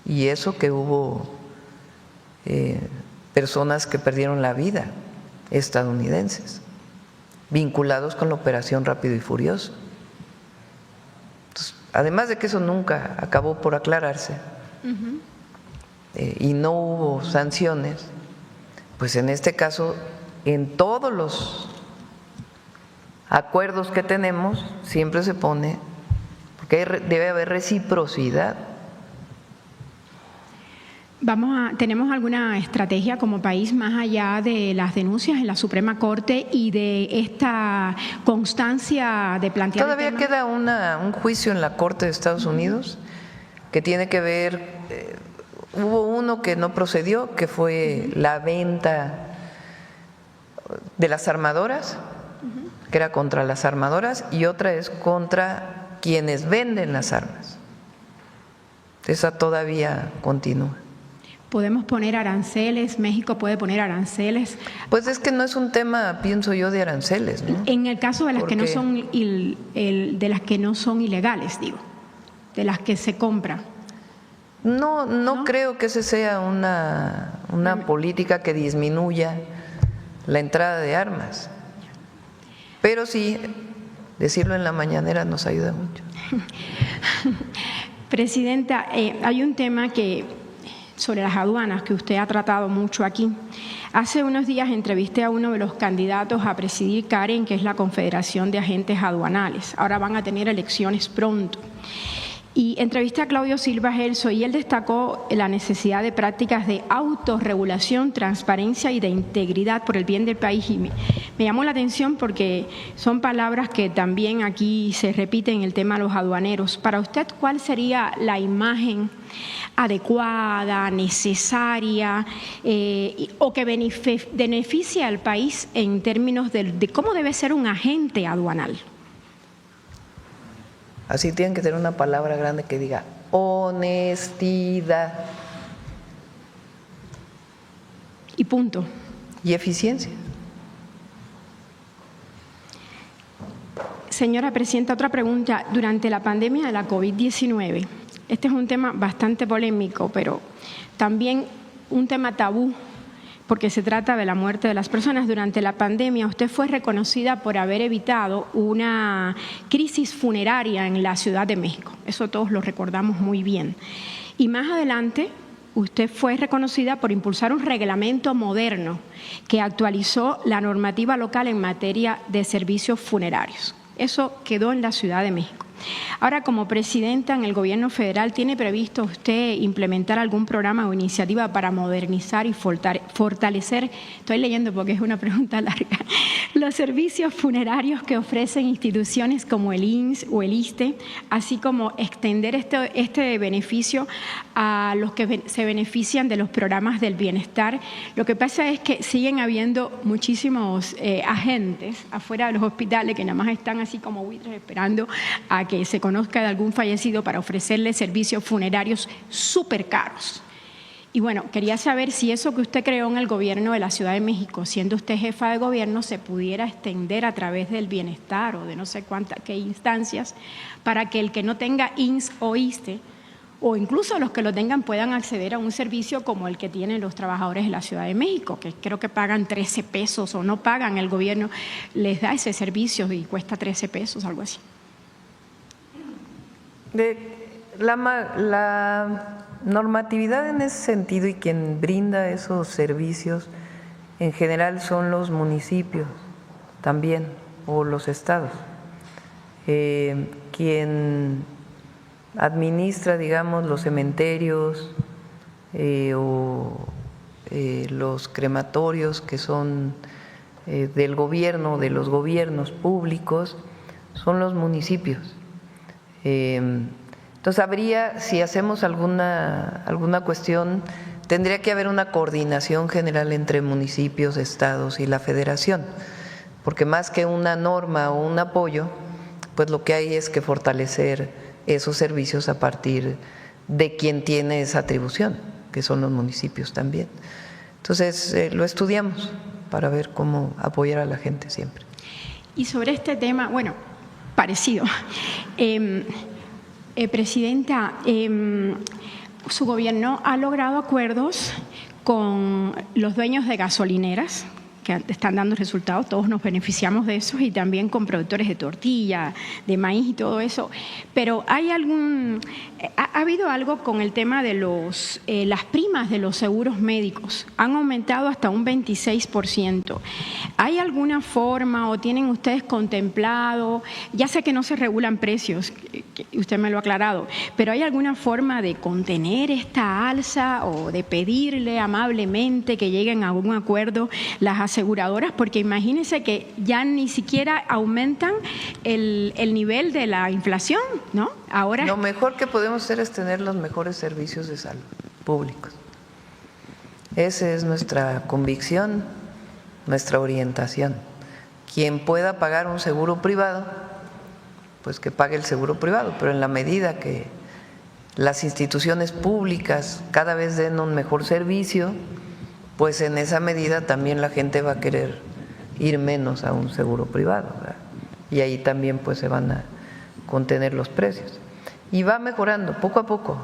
Y eso que hubo personas que perdieron la vida, estadounidenses, vinculados con la operación Rápido y Furioso. Entonces, además de que eso nunca acabó por aclararse y no hubo sanciones, pues en este caso, en todos los acuerdos que tenemos, siempre se pone, porque debe haber reciprocidad. ¿Tenemos alguna estrategia como país más allá de las denuncias en la Suprema Corte y de esta constancia de plantear? Todavía queda un juicio en la Corte de Estados Unidos que tiene que ver, hubo uno que no procedió, que fue la venta de las armadoras, que era contra las armadoras, y otra es contra quienes venden las armas. Esa todavía continúa. ¿Podemos poner aranceles? ¿México puede poner aranceles? Pues es que no es un tema, pienso yo, de aranceles, ¿no? En el caso de las que no son de las que no son ilegales, digo, de las que se compra. No creo que esa sea una política que disminuya la entrada de armas. Pero sí, decirlo en la mañanera nos ayuda mucho. Presidenta, hay un tema sobre las aduanas que usted ha tratado mucho aquí. Hace unos días entrevisté a uno de los candidatos a presidir CAREN, que es la Confederación de Agentes Aduanales. Ahora van a tener elecciones pronto. Y entrevisté a Claudio Silva Gelso y él destacó la necesidad de prácticas de autorregulación, transparencia y de integridad por el bien del país. Y me llamó la atención porque son palabras que también aquí se repiten en el tema de los aduaneros. Para usted, ¿cuál sería la imagen adecuada, necesaria o que beneficie al país en términos de cómo debe ser un agente aduanal? Así tienen que tener una palabra grande que diga honestidad. Y punto. Y eficiencia. Señora Presidenta, otra pregunta. Durante la pandemia de la COVID-19, este es un tema bastante polémico, pero también un tema tabú, porque se trata de la muerte de las personas. Durante la pandemia, usted fue reconocida por haber evitado una crisis funeraria en la Ciudad de México. Eso todos lo recordamos muy bien. Y más adelante, usted fue reconocida por impulsar un reglamento moderno que actualizó la normativa local en materia de servicios funerarios. Eso quedó en la Ciudad de México. Ahora, como presidenta en el gobierno federal, ¿tiene previsto usted implementar algún programa o iniciativa para modernizar y fortalecer, estoy leyendo porque es una pregunta larga, los servicios funerarios que ofrecen instituciones como el INSS o el ISSSTE, así como extender este beneficio a los que se benefician de los programas del bienestar? Lo que pasa es que siguen habiendo muchísimos agentes afuera de los hospitales que nada más están así como buitres esperando a que se conozca de algún fallecido para ofrecerle servicios funerarios súper caros. Y bueno, quería saber si eso que usted creó en el gobierno de la Ciudad de México, siendo usted jefa de gobierno, se pudiera extender a través del bienestar o de no sé qué instancias, para que el que no tenga INSS o ISSSTE, o incluso los que lo tengan, puedan acceder a un servicio como el que tienen los trabajadores de la Ciudad de México, que creo que pagan 13 pesos o no pagan, el gobierno les da ese servicio y cuesta 13 pesos, algo así. La normatividad en ese sentido y quien brinda esos servicios en general son los municipios también o los estados. Quien administra, digamos, los cementerios o los crematorios que son del gobierno, de los gobiernos públicos, son los municipios. Entonces habría, si hacemos alguna cuestión, tendría que haber una coordinación general entre municipios, estados y la federación, porque más que una norma o un apoyo, pues lo que hay es que fortalecer esos servicios a partir de quien tiene esa atribución, que son los municipios también. Entonces lo estudiamos para ver cómo apoyar a la gente siempre. Y sobre este tema, bueno, parecido. Presidenta, su gobierno ha logrado acuerdos con los dueños de gasolineras que están dando resultados, todos nos beneficiamos de eso, y también con productores de tortilla, de maíz y todo eso. Pero ha habido algo con el tema de las primas de los seguros médicos, han aumentado hasta un 26%. ¿Hay alguna forma o tienen ustedes contemplado, ya sé que no se regulan precios, que usted me lo ha aclarado, pero hay alguna forma de contener esta alza o de pedirle amablemente que lleguen a un acuerdo las aseguradoras? Porque imagínense que ya ni siquiera aumentan el nivel de la inflación, ¿no? Ahora lo mejor que podemos hacer es tener los mejores servicios de salud públicos. Esa es nuestra convicción, nuestra orientación. Quien pueda pagar un seguro privado, pues que pague el seguro privado, pero en la medida que las instituciones públicas cada vez den un mejor servicio, pues en esa medida también la gente va a querer ir menos a un seguro privado, ¿verdad? Y ahí también pues se van a contener los precios. Y va mejorando poco a poco.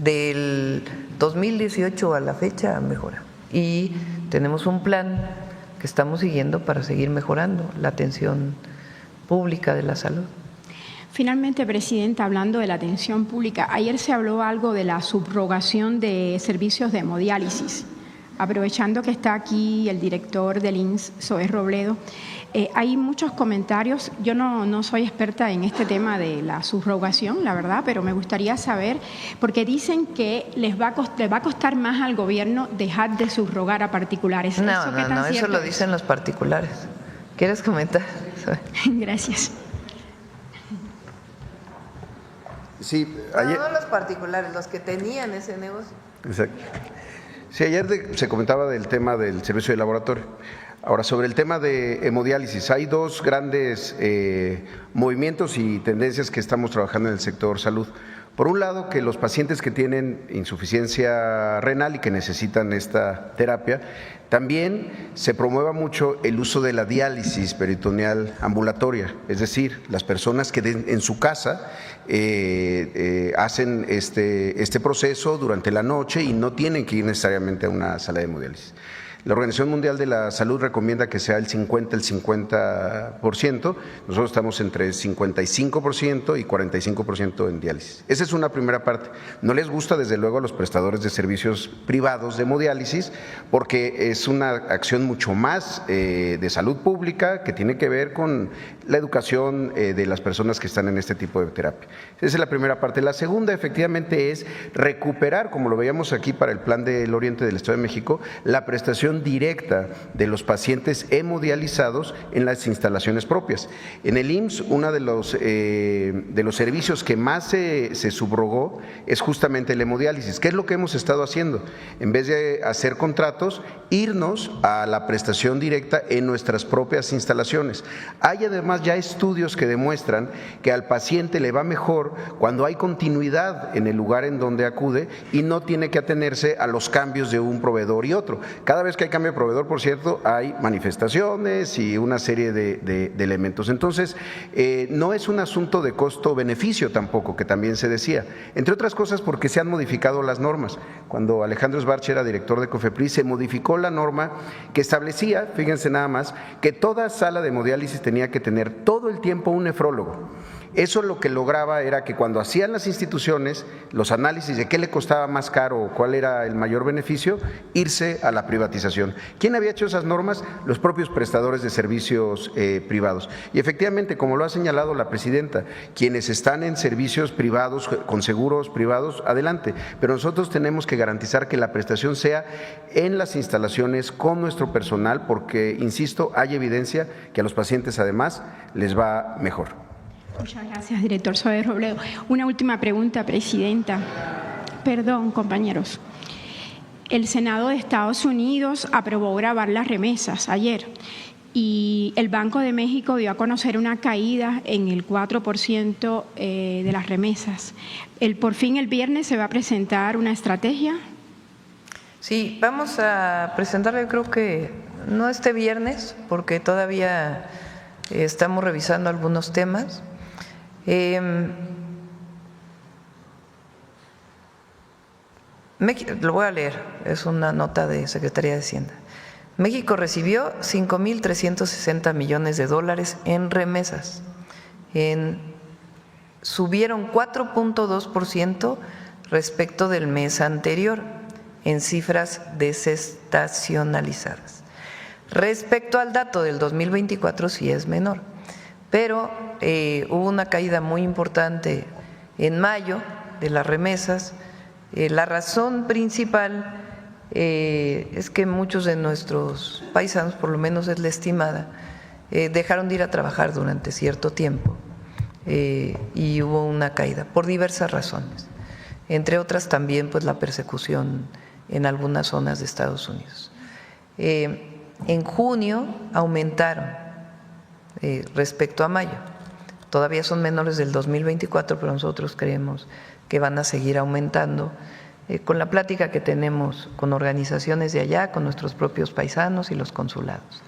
Del 2018 a la fecha mejora. Y tenemos un plan que estamos siguiendo para seguir mejorando la atención pública de la salud. Finalmente, Presidenta, hablando de la atención pública, ayer se habló algo de la subrogación de servicios de hemodiálisis. Aprovechando que está aquí el director del INSS, Zoé Robledo, hay muchos comentarios. Yo no soy experta en este tema de la subrogación, la verdad, pero me gustaría saber, porque dicen que les va a costar más al gobierno dejar de subrogar a particulares. No, eso lo dicen los particulares. ¿Quieres comentar? Gracias. Sí, ayer, no los particulares, los que tenían ese negocio. Exacto. Sí, ayer se comentaba del tema del servicio de laboratorio. Ahora, sobre el tema de hemodiálisis, hay dos grandes movimientos y tendencias que estamos trabajando en el sector salud. Por un lado, que los pacientes que tienen insuficiencia renal y que necesitan esta terapia, también se promueva mucho el uso de la diálisis peritoneal ambulatoria, es decir, las personas que en su casa hacen este proceso durante la noche y no tienen que ir necesariamente a una sala de hemodiálisis. La Organización Mundial de la Salud recomienda que sea el 50%, nosotros estamos entre 55% y 45% en diálisis. Esa es una primera parte. No les gusta desde luego a los prestadores de servicios privados de hemodiálisis porque es una acción mucho más de salud pública que tiene que ver con la educación de las personas que están en este tipo de terapia. Esa es la primera parte. La segunda efectivamente es recuperar, como lo veíamos aquí para el Plan del Oriente del Estado de México, la prestación directa de los pacientes hemodializados en las instalaciones propias. En el IMSS, uno de los servicios que más se subrogó es justamente el hemodiálisis. ¿Qué es lo que hemos estado haciendo? En vez de hacer contratos, irnos a la prestación directa en nuestras propias instalaciones. Hay además ya estudios que demuestran que al paciente le va mejor cuando hay continuidad en el lugar en donde acude y no tiene que atenerse a los cambios de un proveedor y otro. Cada vez que hay cambio de proveedor, por cierto, hay manifestaciones y una serie de elementos. Entonces, no es un asunto de costo-beneficio tampoco, que también se decía, entre otras cosas porque se han modificado las normas. Cuando Alejandro Sbarch era director de COFEPRIS, se modificó la norma que establecía, fíjense nada más, que toda sala de hemodiálisis tenía que tener todo el tiempo un nefrólogo. Eso lo que lograba era que cuando hacían las instituciones los análisis de qué le costaba más caro o cuál era el mayor beneficio, irse a la privatización. ¿Quién había hecho esas normas? Los propios prestadores de servicios privados. Y efectivamente, como lo ha señalado la presidenta, quienes están en servicios privados, con seguros privados, adelante. Pero nosotros tenemos que garantizar que la prestación sea en las instalaciones con nuestro personal, porque, insisto, hay evidencia que a los pacientes además les va mejor. Muchas gracias, director Zoe Robledo. Una última pregunta, presidenta. Perdón, compañeros. El Senado de Estados Unidos aprobó grabar las remesas ayer y el Banco de México dio a conocer una caída en el 4% de las remesas. Por fin el viernes se va a presentar una estrategia. Sí, vamos a presentarla, yo creo que no este viernes, porque todavía estamos revisando algunos temas. Lo voy a leer, es una nota de Secretaría de Hacienda. México recibió 5.360 millones de dólares en remesas. Subieron 4.2% respecto del mes anterior en cifras desestacionalizadas. Respecto al dato del 2024 sí es menor, pero hubo una caída muy importante en mayo de las remesas. La razón principal es que muchos de nuestros paisanos, por lo menos es la estimada, dejaron de ir a trabajar durante cierto tiempo y hubo una caída por diversas razones, entre otras también pues la persecución en algunas zonas de Estados Unidos. En junio aumentaron respecto a mayo, todavía son menores del 2024, pero nosotros creemos que van a seguir aumentando con la plática que tenemos con organizaciones de allá, con nuestros propios paisanos y los consulados.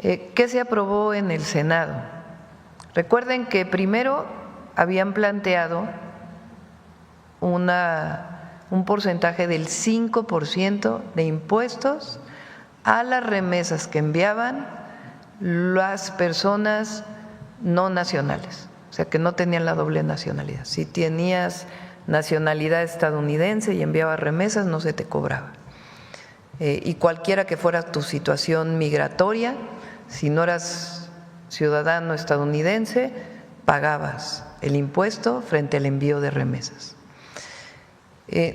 ¿Qué se aprobó en el Senado? Recuerden que primero habían planteado un porcentaje del 5% de impuestos a las remesas que enviaban las personas no nacionales, o sea, que no tenían la doble nacionalidad. Si tenías nacionalidad estadounidense y enviabas remesas, no se te cobraba. Y cualquiera que fuera tu situación migratoria, si no eras ciudadano estadounidense, pagabas el impuesto frente al envío de remesas.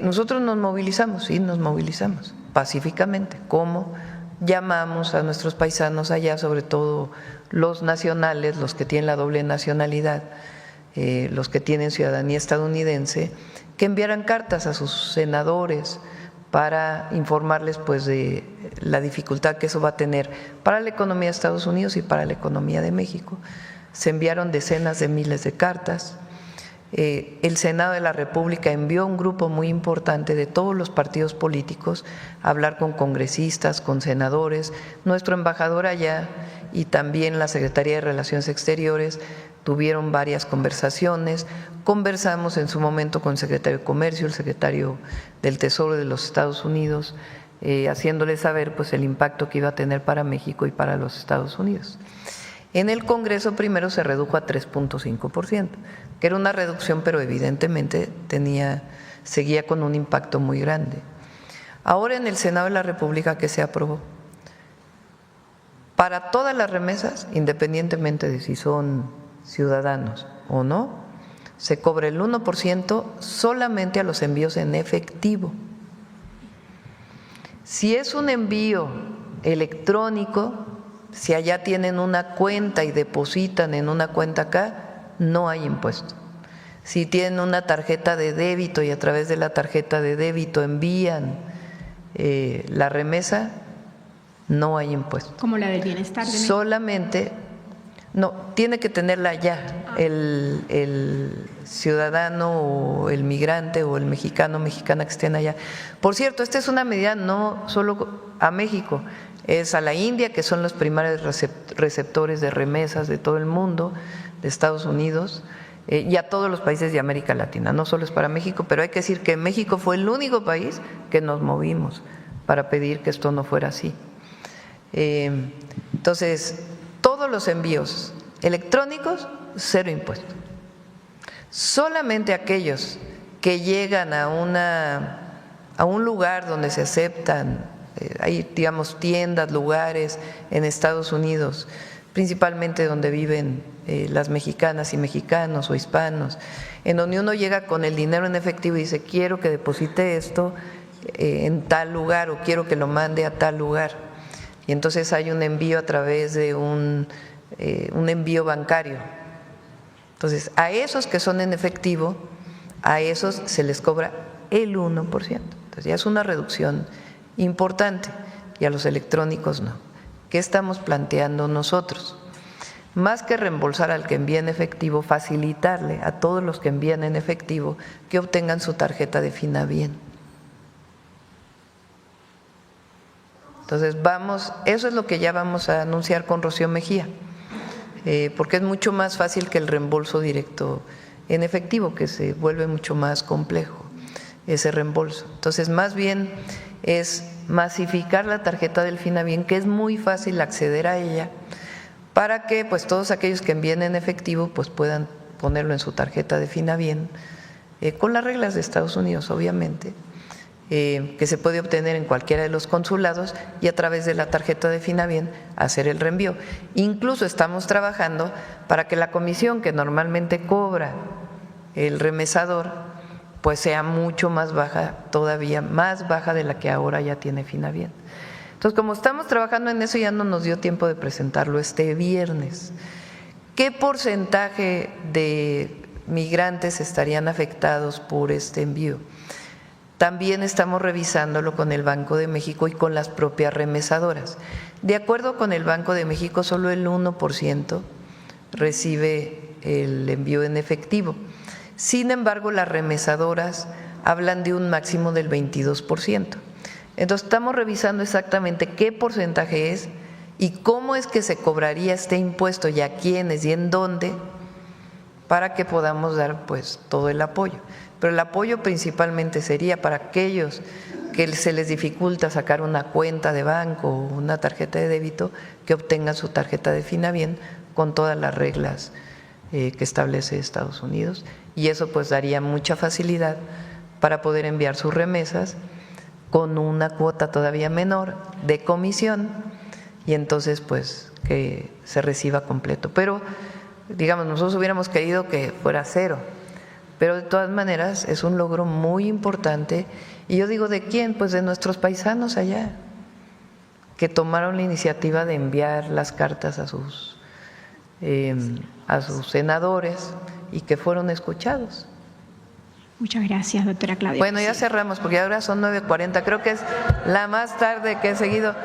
Nosotros nos movilizamos, sí, nos movilizamos pacíficamente. ¿Cómo? Llamamos a nuestros paisanos allá, sobre todo los nacionales, los que tienen la doble nacionalidad, los que tienen ciudadanía estadounidense, que enviaran cartas a sus senadores para informarles pues de la dificultad que eso va a tener para la economía de Estados Unidos y para la economía de México. Se enviaron decenas de miles de cartas. El Senado de la República envió un grupo muy importante de todos los partidos políticos a hablar con congresistas, con senadores. Nuestro embajador allá y también la Secretaría de Relaciones Exteriores tuvieron varias conversaciones. Conversamos en su momento con el secretario de Comercio, el secretario del Tesoro de los Estados Unidos, haciéndole saber pues el impacto que iba a tener para México y para los Estados Unidos. En el Congreso primero se redujo a 3.5%, que era una reducción, pero evidentemente seguía con un impacto muy grande. Ahora en el Senado de la República, ¿qué se aprobó? Para todas las remesas, independientemente de si son ciudadanos o no, se cobra el 1% solamente a los envíos en efectivo. Si es un envío electrónico, si allá tienen una cuenta y depositan en una cuenta acá, no hay impuesto. Si tienen una tarjeta de débito y a través de la tarjeta de débito envían la remesa, no hay impuesto. Como la del bienestar de México. Solamente, no, tiene que tenerla ya el ciudadano o el migrante o el mexicano o mexicana que estén allá. Por cierto, esta es una medida no solo a México, es a la India, que son los primarios receptores de remesas de todo el mundo, de Estados Unidos, y a todos los países de América Latina. No solo es para México, pero hay que decir que México fue el único país que nos movimos para pedir que esto no fuera así. Entonces, todos los envíos electrónicos 0 impuesto. Solamente aquellos que llegan a un lugar donde se aceptan, hay digamos tiendas, lugares en Estados Unidos, principalmente donde viven las mexicanas y mexicanos o hispanos, en donde uno llega con el dinero en efectivo y dice quiero que deposite esto en tal lugar o quiero que lo mande a tal lugar. Y entonces hay un envío a través de un envío bancario. Entonces, a esos que son en efectivo, a esos se les cobra el 1%. Entonces, ya es una reducción importante y a los electrónicos no. ¿Qué estamos planteando nosotros? Más que reembolsar al que envía en efectivo, facilitarle a todos los que envían en efectivo que obtengan su tarjeta de Finabien. Entonces, eso es lo que ya vamos a anunciar con Rocío Mejía. Porque es mucho más fácil que el reembolso directo en efectivo, que se vuelve mucho más complejo ese reembolso. Entonces, más bien es masificar la tarjeta del Finabien, que es muy fácil acceder a ella, para que pues todos aquellos que envíen en efectivo pues puedan ponerlo en su tarjeta de Finabien, con las reglas de Estados Unidos, obviamente, que se puede obtener en cualquiera de los consulados y a través de la tarjeta de Finabien hacer el reenvío. Incluso estamos trabajando para que la comisión que normalmente cobra el remesador pues sea mucho más baja, todavía más baja de la que ahora ya tiene Finabien. Entonces, como estamos trabajando en eso, ya no nos dio tiempo de presentarlo este viernes. ¿Qué porcentaje de migrantes estarían afectados por este envío? También estamos revisándolo con el Banco de México y con las propias remesadoras. De acuerdo con el Banco de México, solo el 1% recibe el envío en efectivo. Sin embargo, las remesadoras hablan de un máximo del 22%. Entonces, estamos revisando exactamente qué porcentaje es y cómo es que se cobraría este impuesto y a quiénes y en dónde, para que podamos dar pues todo el apoyo. Pero el apoyo principalmente sería para aquellos que se les dificulta sacar una cuenta de banco o una tarjeta de débito, que obtengan su tarjeta de Finabien con todas las reglas que establece Estados Unidos, y eso pues daría mucha facilidad para poder enviar sus remesas con una cuota todavía menor de comisión y entonces pues que se reciba completo. Pero digamos, nosotros hubiéramos querido que fuera 0, pero de todas maneras es un logro muy importante. Y yo digo, ¿de quién? Pues de nuestros paisanos allá, que tomaron la iniciativa de enviar las cartas a sus senadores y que fueron escuchados. Muchas gracias, doctora Claudia. Bueno, ya cerramos porque ahora son 9:40, creo que es la más tarde que he seguido.